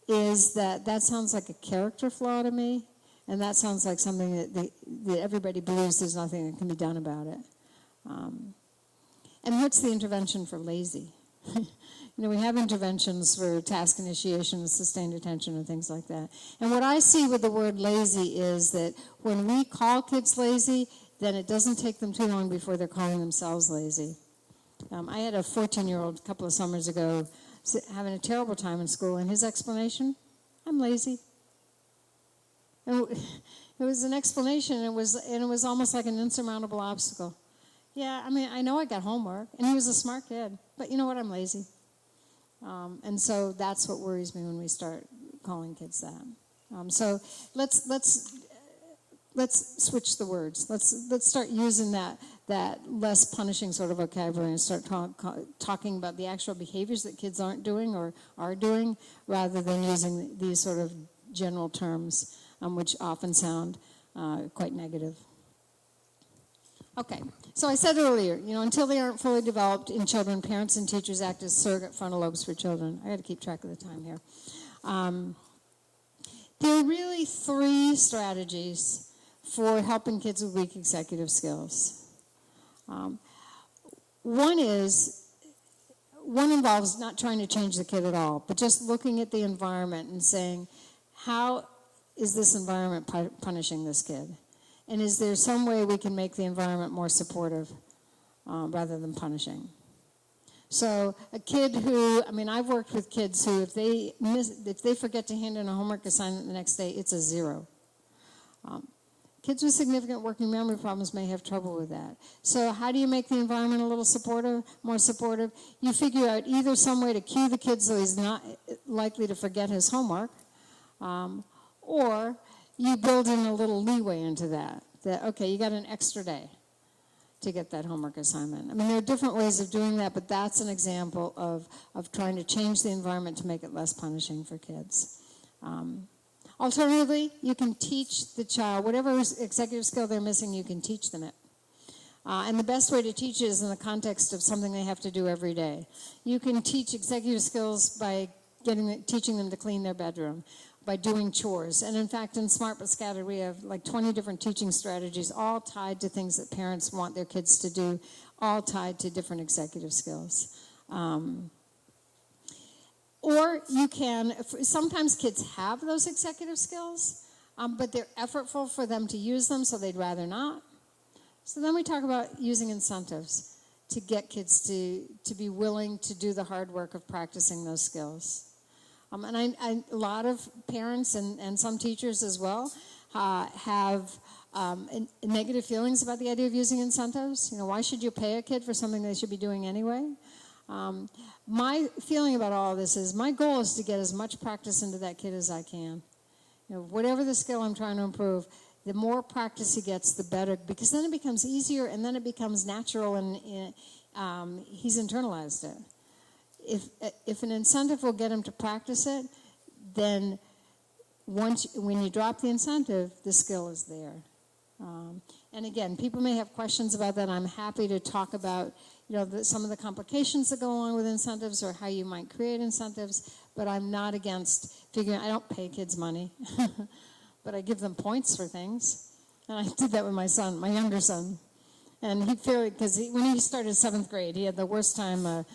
is that sounds like a character flaw to me. And that sounds like something that everybody believes there's nothing that can be done about it. And what's the intervention for lazy? We have interventions for task initiation and sustained attention and things like that. And what I see with the word lazy is that when we call kids lazy, then it doesn't take them too long before they're calling themselves lazy. I had a 14-year-old a couple of summers ago having a terrible time in school, and his explanation, I'm lazy. And it was an explanation, and it was almost like an insurmountable obstacle. Yeah, I know I got homework, and he was a smart kid, but you know what, I'm lazy. And so that's what worries me when we start calling kids that. So let's switch the words. Let's start using that less punishing sort of vocabulary and start talking about the actual behaviors that kids aren't doing or are doing, rather than using these sort of general terms, which often sound quite negative. Okay, so I said earlier, until they aren't fully developed in children, parents and teachers act as surrogate frontal lobes for children. I got to keep track of the time here. There are really 3 strategies for helping kids with weak executive skills. One involves not trying to change the kid at all, but just looking at the environment and saying, how is this environment punishing this kid? And is there some way we can make the environment more supportive rather than punishing? So a kid who, I've worked with kids who, if they forget to hand in a homework assignment the next day, it's a 0. Kids with significant working memory problems may have trouble with that. So how do you make the environment a little more supportive? You figure out either some way to cue the kid so he's not likely to forget his homework, or you build in a little leeway into that. That, okay, you got an extra day to get that homework assignment. There are different ways of doing that, but that's an example of trying to change the environment to make it less punishing for kids. Alternatively, you can teach the child, whatever executive skill they're missing, you can teach them it. And the best way to teach it is in the context of something they have to do every day. You can teach executive skills by teaching them to clean their bedroom, by doing chores. And in fact, in Smart But Scattered, we have like 20 different teaching strategies, all tied to things that parents want their kids to do, all tied to different executive skills. Or you can, sometimes kids have those executive skills, but they're effortful for them to use them, so they'd rather not. So then we talk about using incentives to get kids to be willing to do the hard work of practicing those skills. And a lot of parents and some teachers as well have negative feelings about the idea of using incentives. Why should you pay a kid for something they should be doing anyway? My feeling about all of this is my goal is to get as much practice into that kid as I can. Whatever the skill I'm trying to improve, the more practice he gets, the better, because then it becomes easier and then it becomes natural and he's internalized it. If an incentive will get him to practice it, then when you drop the incentive, the skill is there. And again, people may have questions about that. I'm happy to talk about some of the complications that go along with incentives or how you might create incentives, but I'm not against figuring. I don't pay kids money, but I give them points for things. And I did that with my son, my younger son. And because when he started 7th grade, he had the worst time.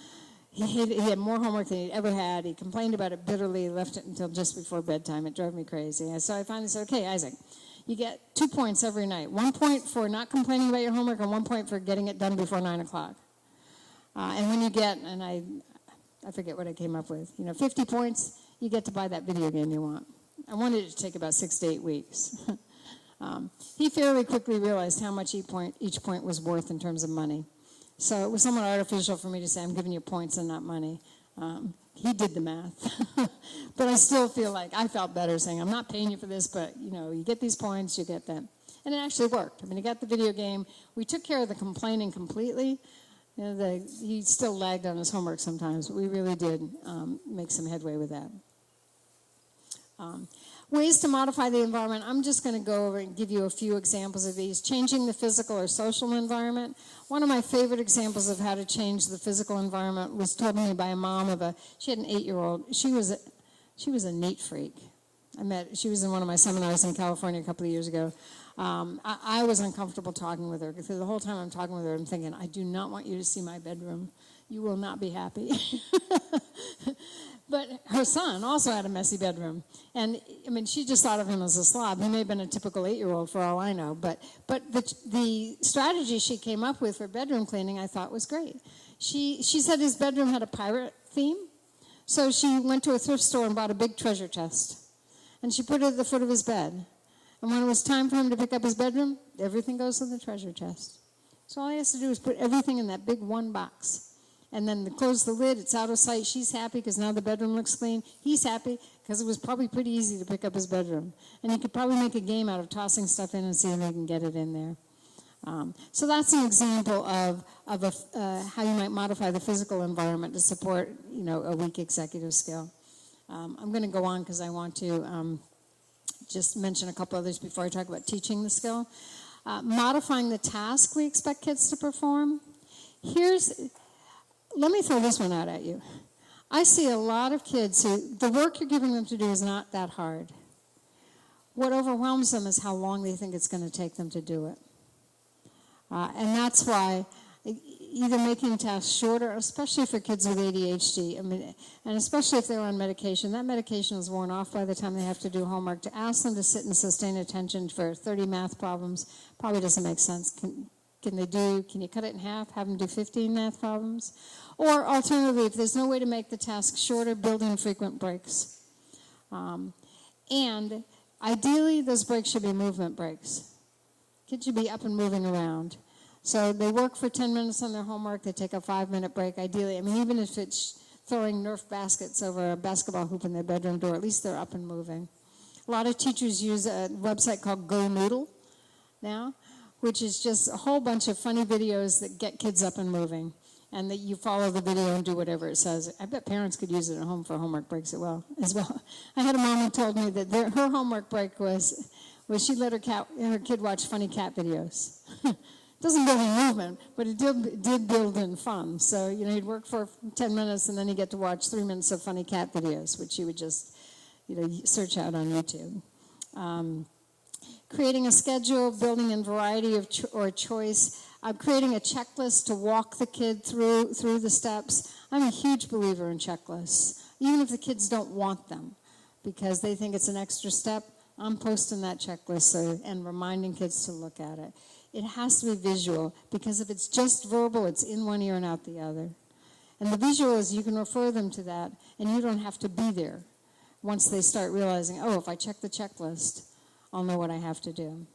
He had more homework than he'd ever had. He complained about it bitterly, left it until just before bedtime. It drove me crazy. And so I finally said, okay, Isaac, you get 2 points every night. 1 point for not complaining about your homework and 1 point for getting it done before 9 o'clock. And when you get, and I forget what I came up with, 50 points, you get to buy that video game you want. I wanted it to take about 6 to 8 weeks. He fairly quickly realized how much each point was worth in terms of money. So it was somewhat artificial for me to say, I'm giving you points and not money. He did the math. But I still feel like I felt better saying, I'm not paying you for this, but, you get these points, you get them. And it actually worked. He got the video game. We took care of the complaining completely. He still lagged on his homework sometimes, but we really did make some headway with that. Ways to modify the environment. I'm just going to go over and give you a few examples of these. Changing the physical or social environment. One of my favorite examples of how to change the physical environment was told me by a mom she had an 8-year-old. She was a neat freak. She was in one of my seminars in California a couple of years ago. I was uncomfortable talking with her because the whole time I'm talking with her, I'm thinking, I do not want you to see my bedroom. You will not be happy. But her son also had a messy bedroom. And, she just thought of him as a slob. He may have been a typical 8-year-old for all I know. But the strategy she came up with for bedroom cleaning I thought was great. She said his bedroom had a pirate theme. So she went to a thrift store and bought a big treasure chest. And she put it at the foot of his bed. And when it was time for him to pick up his bedroom, everything goes to the treasure chest. So all he has to do is put everything in that big one box. And then close the lid, it's out of sight. She's happy because now the bedroom looks clean. He's happy because it was probably pretty easy to pick up his bedroom. And he could probably make a game out of tossing stuff in and see if he can get it in there. So that's an example of how you might modify the physical environment to support, a weak executive skill. I'm going to go on because I want to just mention a couple others before I talk about teaching the skill. Modifying the task we expect kids to perform. Let me throw this one out at you. I see a lot of kids who, the work you're giving them to do is not that hard. What overwhelms them is how long they think it's going to take them to do it. And that's why either making tasks shorter, especially for kids with ADHD, and especially if they're on medication, that medication is worn off by the time they have to do homework. To ask them to sit and sustain attention for 30 math problems probably doesn't make sense. Can you cut it in half, have them do 15 math problems? Or alternatively, if there's no way to make the task shorter, build in frequent breaks. And ideally, those breaks should be movement breaks. Kids should be up and moving around. So they work for 10 minutes on their homework, they take a 5-minute break, ideally. I mean, even if it's throwing Nerf baskets over a basketball hoop in their bedroom door, at least they're up and moving. A lot of teachers use a website called Go Noodle now, which is just a whole bunch of funny videos that get kids up and moving, and that you follow the video and do whatever it says. I bet parents could use it at home for homework breaks as well. I had a mom who told me that her homework break was she let her kid watch funny cat videos. Doesn't build in movement, but it did build in fun. So, he'd work for 10 minutes, and then he'd get to watch 3 minutes of funny cat videos, which he would just, search out on YouTube. Creating a schedule, building in variety or choice, creating a checklist to walk the kid through the steps. I'm a huge believer in checklists, even if the kids don't want them, because they think it's an extra step. I'm posting that checklist and reminding kids to look at it. It has to be visual, because if it's just verbal, it's in one ear and out the other. And the visual is you can refer them to that, and you don't have to be there once they start realizing, oh, if I check the checklist, I'll know what I have to do.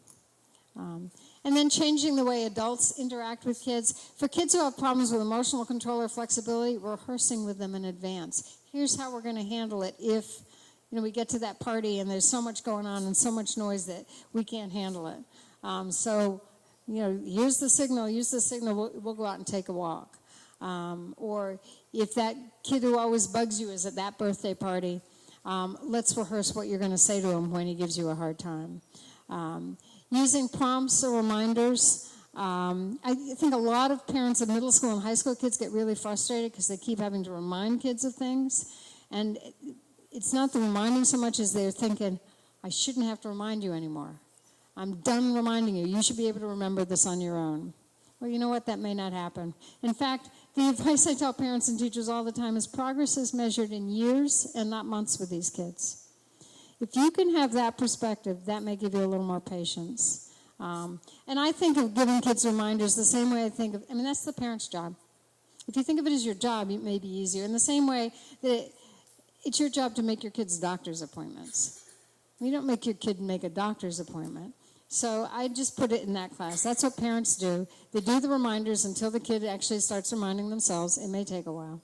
And then changing the way adults interact with kids. For kids who have problems with emotional control or flexibility, rehearsing with them in advance. Here's how we're going to handle it if we get to that party and there's so much going on and so much noise that we can't handle it. Here's the signal, we'll go out and take a walk. Or if that kid who always bugs you is at that birthday party, let's rehearse what you're going to say to him when he gives you a hard time. Using prompts or reminders. I think a lot of parents of middle school and high school kids get really frustrated because they keep having to remind kids of things. And it's not the reminding so much as they're thinking, I shouldn't have to remind you anymore. I'm done reminding you. You should be able to remember this on your own. Well, you know what? That may not happen. In fact, the advice I tell parents and teachers all the time is progress is measured in years and not months with these kids. If you can have that perspective, that may give you a little more patience. And I think of giving kids reminders the same way that's the parent's job. If you think of it as your job, it may be easier. In the same way that it's your job to make your kids doctor's appointments. You don't make your kid make a doctor's appointment. So I just put it in that class. That's what parents do. They do the reminders until the kid actually starts reminding themselves. It may take a while.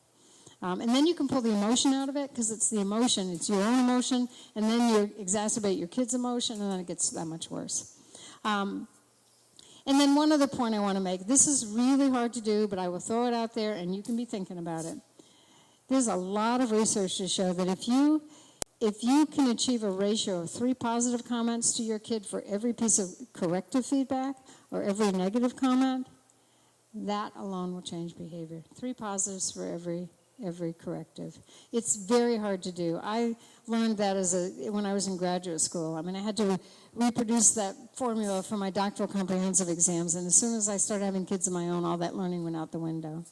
And then you can pull the emotion out of it, because it's the emotion. It's your own emotion, and then you exacerbate your kid's emotion, and then it gets that much worse. And then one other point I want to make. This is really hard to do, but I will throw it out there, and you can be thinking about it. There's a lot of research to show that if you can achieve a ratio of 3 positive comments to your kid for every piece of corrective feedback or every negative comment, that alone will change behavior. 3 positives for every corrective. It's very hard to do. I learned that when I was in graduate school. I had to reproduce that formula for my doctoral comprehensive exams, and as soon as I started having kids of my own, all that learning went out the window.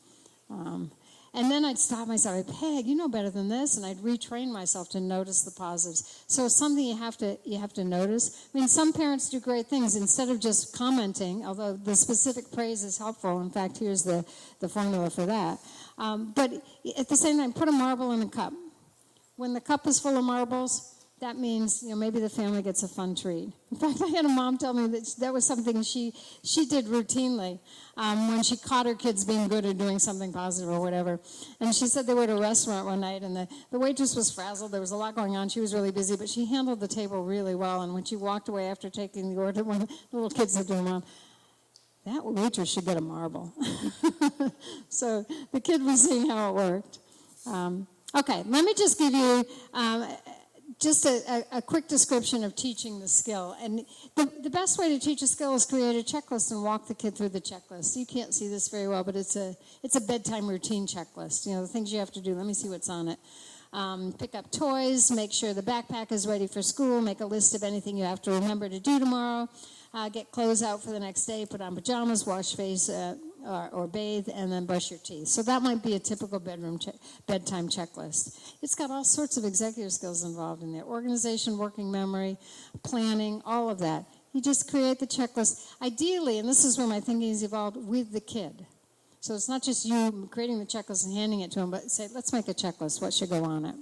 And then I'd stop myself. I'd, Peg, you know better than this, and I'd retrain myself to notice the positives. So it's something you have to notice. Some parents do great things instead of just commenting, although the specific praise is helpful. In fact, here's the formula for that. But at the same time, put a marble in a cup. When the cup is full of marbles, that means maybe the family gets a fun treat. In fact, I had a mom tell me that was something she did routinely when she caught her kids being good or doing something positive or whatever. And she said they were at a restaurant one night, and the waitress was frazzled. There was a lot going on. She was really busy, but she handled the table really well. And when she walked away after taking the order, one of the little kids said to her mom, "That waitress should get a marble." So the kid was seeing how it worked. Okay, let me just give you just a quick description of teaching the skill. And the best way to teach a skill is create a checklist and walk the kid through the checklist. You can't see this very well, but it's a bedtime routine checklist. The things you have to do. Let me see what's on it. Pick up toys, make sure the backpack is ready for school, make a list of anything you have to remember to do tomorrow, get clothes out for the next day, put on pajamas, wash face or bathe, and then brush your teeth. So that might be a typical bedtime checklist. It's got all sorts of executive skills involved in there: organization, working memory, planning, all of that. You just create the checklist. Ideally, and this is where my thinking is evolved, with the kid. So it's not just you creating the checklist and handing it to them, but say, let's make a checklist. What should go on it?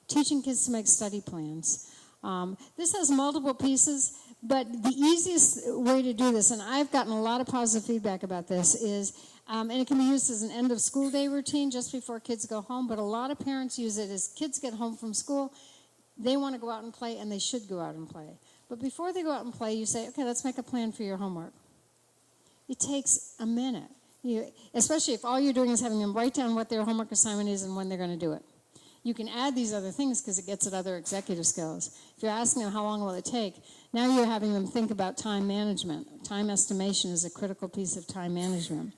Teaching kids to make study plans. This has multiple pieces, but the easiest way to do this, and I've gotten a lot of positive feedback about this, is, and it can be used as an end of school day routine just before kids go home, but a lot of parents use it as kids get home from school, they want to go out and play, and they should go out and play. But before they go out and play, you say, okay, let's make a plan for your homework. It takes a minute. Especially if all you're doing is having them write down what their homework assignment is and when they're going to do it. You can add these other things because it gets at other executive skills. If you're asking them how long will it take, now you're having them think about time management. Time estimation is a critical piece of time management.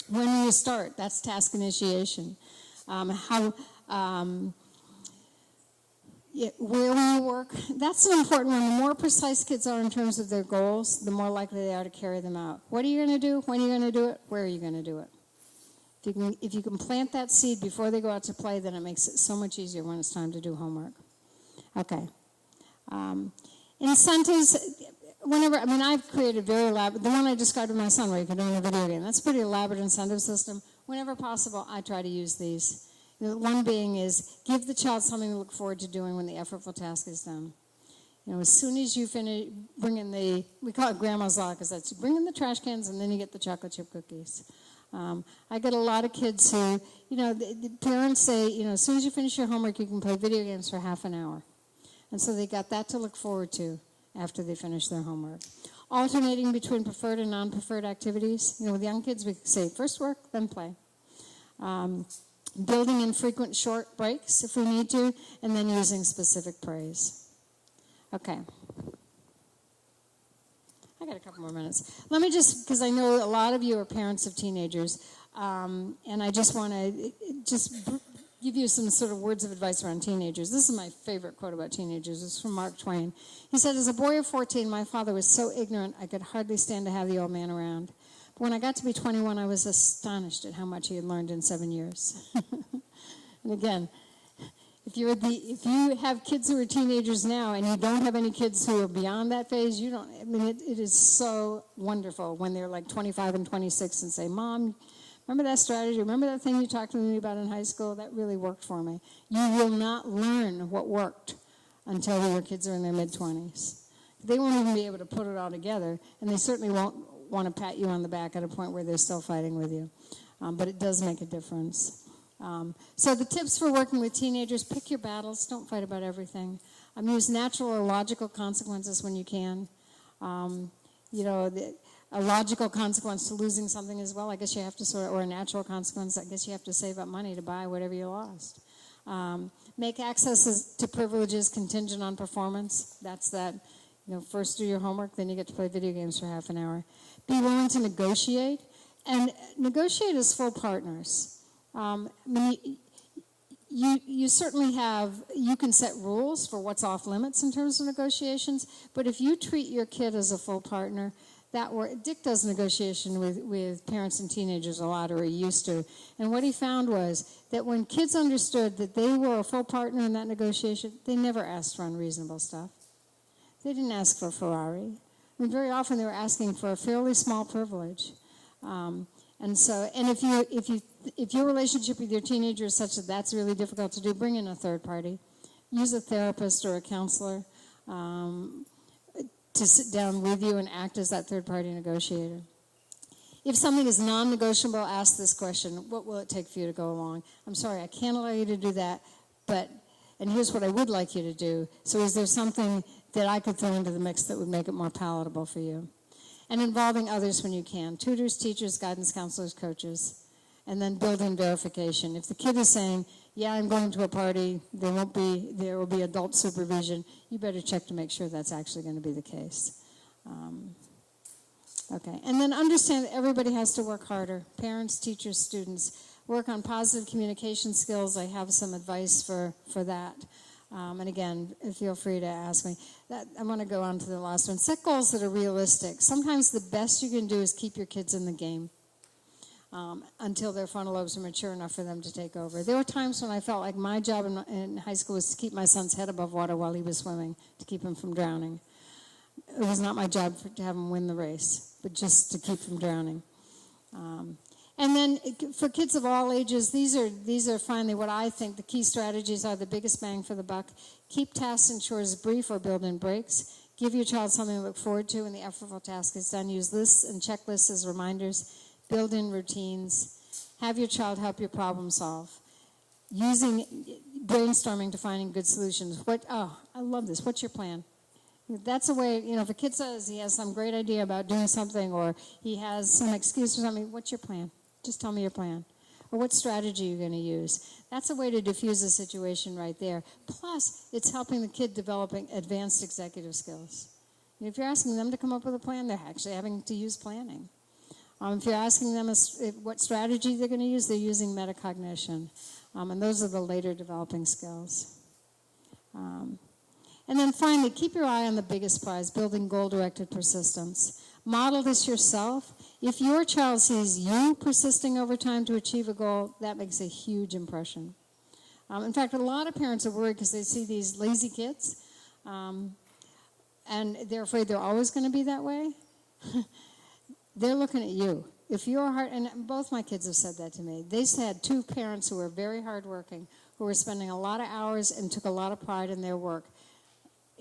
When will you start? That's task initiation. Where will you work? That's an important one. The more precise kids are in terms of their goals, the more likely they are to carry them out. What are you going to do? When are you going to do it? Where are you going to do it? If you can plant that seed before they go out to play, then it makes it so much easier when it's time to do homework. Okay. Incentives, I've created very elaborate, the one I described with my son where you can do in a video game, that's a pretty elaborate incentive system. Whenever possible, I try to use these. One being is give the child something to look forward to doing when the effortful task is done. As soon as you finish, we call it grandma's law, because that's bring in the trash cans and then you get the chocolate chip cookies. I get a lot of kids who, the parents say, as soon as you finish your homework, you can play video games for half an hour. And so they got that to look forward to after they finish their homework. Alternating between preferred and non-preferred activities. With young kids, we say first work, then play. Building in frequent short breaks if we need to, and then using specific praise. Okay. I got a couple more minutes. Let me just, because I know a lot of you are parents of teenagers, and I just want to give you some sort of words of advice around teenagers. This is my favorite quote about teenagers. It's from Mark Twain. He said, as a boy of 14, my father was so ignorant I could hardly stand to have the old man around. But when I got to be 21, I was astonished at how much he had learned in 7 years. And again, if you have kids who are teenagers now and you don't have any kids who are beyond that phase, it is so wonderful when they're like 25 and 26 and say, Mom, remember that strategy? Remember that thing you talked to me about in high school? That really worked for me. You will not learn what worked until your kids are in their mid-20s. They won't even be able to put it all together, and they certainly won't want to pat you on the back at a point where they're still fighting with you. But it does make a difference. So the tips for working with teenagers: pick your battles. Don't fight about everything. Use natural or logical consequences when you can. A logical consequence to losing something is, well, I guess you have to or a natural consequence, I guess you have to save up money to buy whatever you lost. Make access to privileges contingent on performance. That's that, first do your homework, then you get to play video games for half an hour. Be willing to negotiate. And negotiate as full partners. You certainly you can set rules for what's off limits in terms of negotiations, but if you treat your kid as a full partner, Dick does negotiation with parents and teenagers a lot, or he used to, and what he found was that when kids understood that they were a full partner in that negotiation, they never asked for unreasonable stuff. They didn't ask for a Ferrari. Very often they were asking for a fairly small privilege. And if your relationship with your teenager is such that that's really difficult to do, bring in a third party. Use a therapist or a counselor to sit down with you and act as that third party negotiator. If something is non-negotiable, ask this question: what will it take for you to go along? I'm sorry, I can't allow you to do that, and here's what I would like you to do. So is there something that I could throw into the mix that would make it more palatable for you? And involving others when you can. Tutors, teachers, guidance counselors, coaches. And then build in verification. If the kid is saying, yeah, I'm going to a party, there will be adult supervision, you better check to make sure that's actually going to be the case. Okay. And then understand that everybody has to work harder. Parents, teachers, students. work on positive communication skills. I have some advice for that. And again, feel free to ask me. I want to go on to the last one. Set goals that are realistic. Sometimes the best you can do is keep your kids in the game until their frontal lobes are mature enough for them to take over. There were times when I felt like my job in high school was to keep my son's head above water while he was swimming, to keep him from drowning. It was not my job to have him win the race, but just to keep from drowning. And then for kids of all ages, these are finally what I think the key strategies are the biggest bang for the buck. Keep tasks and chores brief or build in breaks. Give your child something to look forward to when the effortful task is done. Use lists and checklists as reminders. Build in routines. Have your child help you problem solve. Using brainstorming to finding good solutions. I love this. What's your plan? That's a way, if a kid says he has some great idea about doing something or he has some excuse for something, what's your plan? Just tell me your plan. Or what strategy you're going to use. That's a way to diffuse a situation right there. Plus, it's helping the kid developing advanced executive skills. If you're asking them to come up with a plan, they're actually having to use planning. If you're asking them what strategy they're going to use, they're using metacognition. And those are the later developing skills. And then finally, keep your eye on the biggest prize, building goal-directed persistence. Model this yourself. If your child sees you persisting over time to achieve a goal, that makes a huge impression. In fact, a lot of parents are worried because they see these lazy kids, and they're afraid they're always going to be that way. They're looking at you. If you're hard, and both my kids have said that to me. They had two parents who were very hardworking, who were spending a lot of hours and took a lot of pride in their work.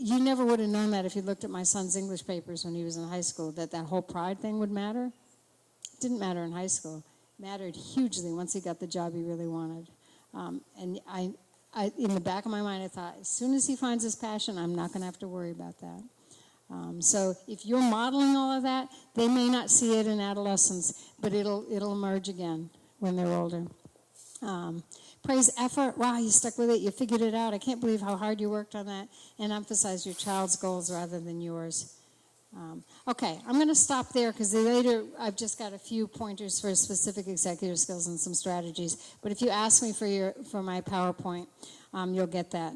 You never would have known that if you looked at my son's English papers when he was in high school, that whole pride thing would matter. It didn't matter in high school. It mattered hugely once he got the job he really wanted. And I, in the back of my mind, I thought, as soon as he finds his passion, I'm not going to have to worry about that. So if you're modeling all of that, they may not see it in adolescence, but it'll emerge again when they're older. Praise effort. Wow, you stuck with it. You figured it out. I can't believe how hard you worked on that. And emphasize your child's goals rather than yours. Okay, I'm going to stop there because later I've just got a few pointers for specific executive skills and some strategies. But if you ask me for my PowerPoint, you'll get that.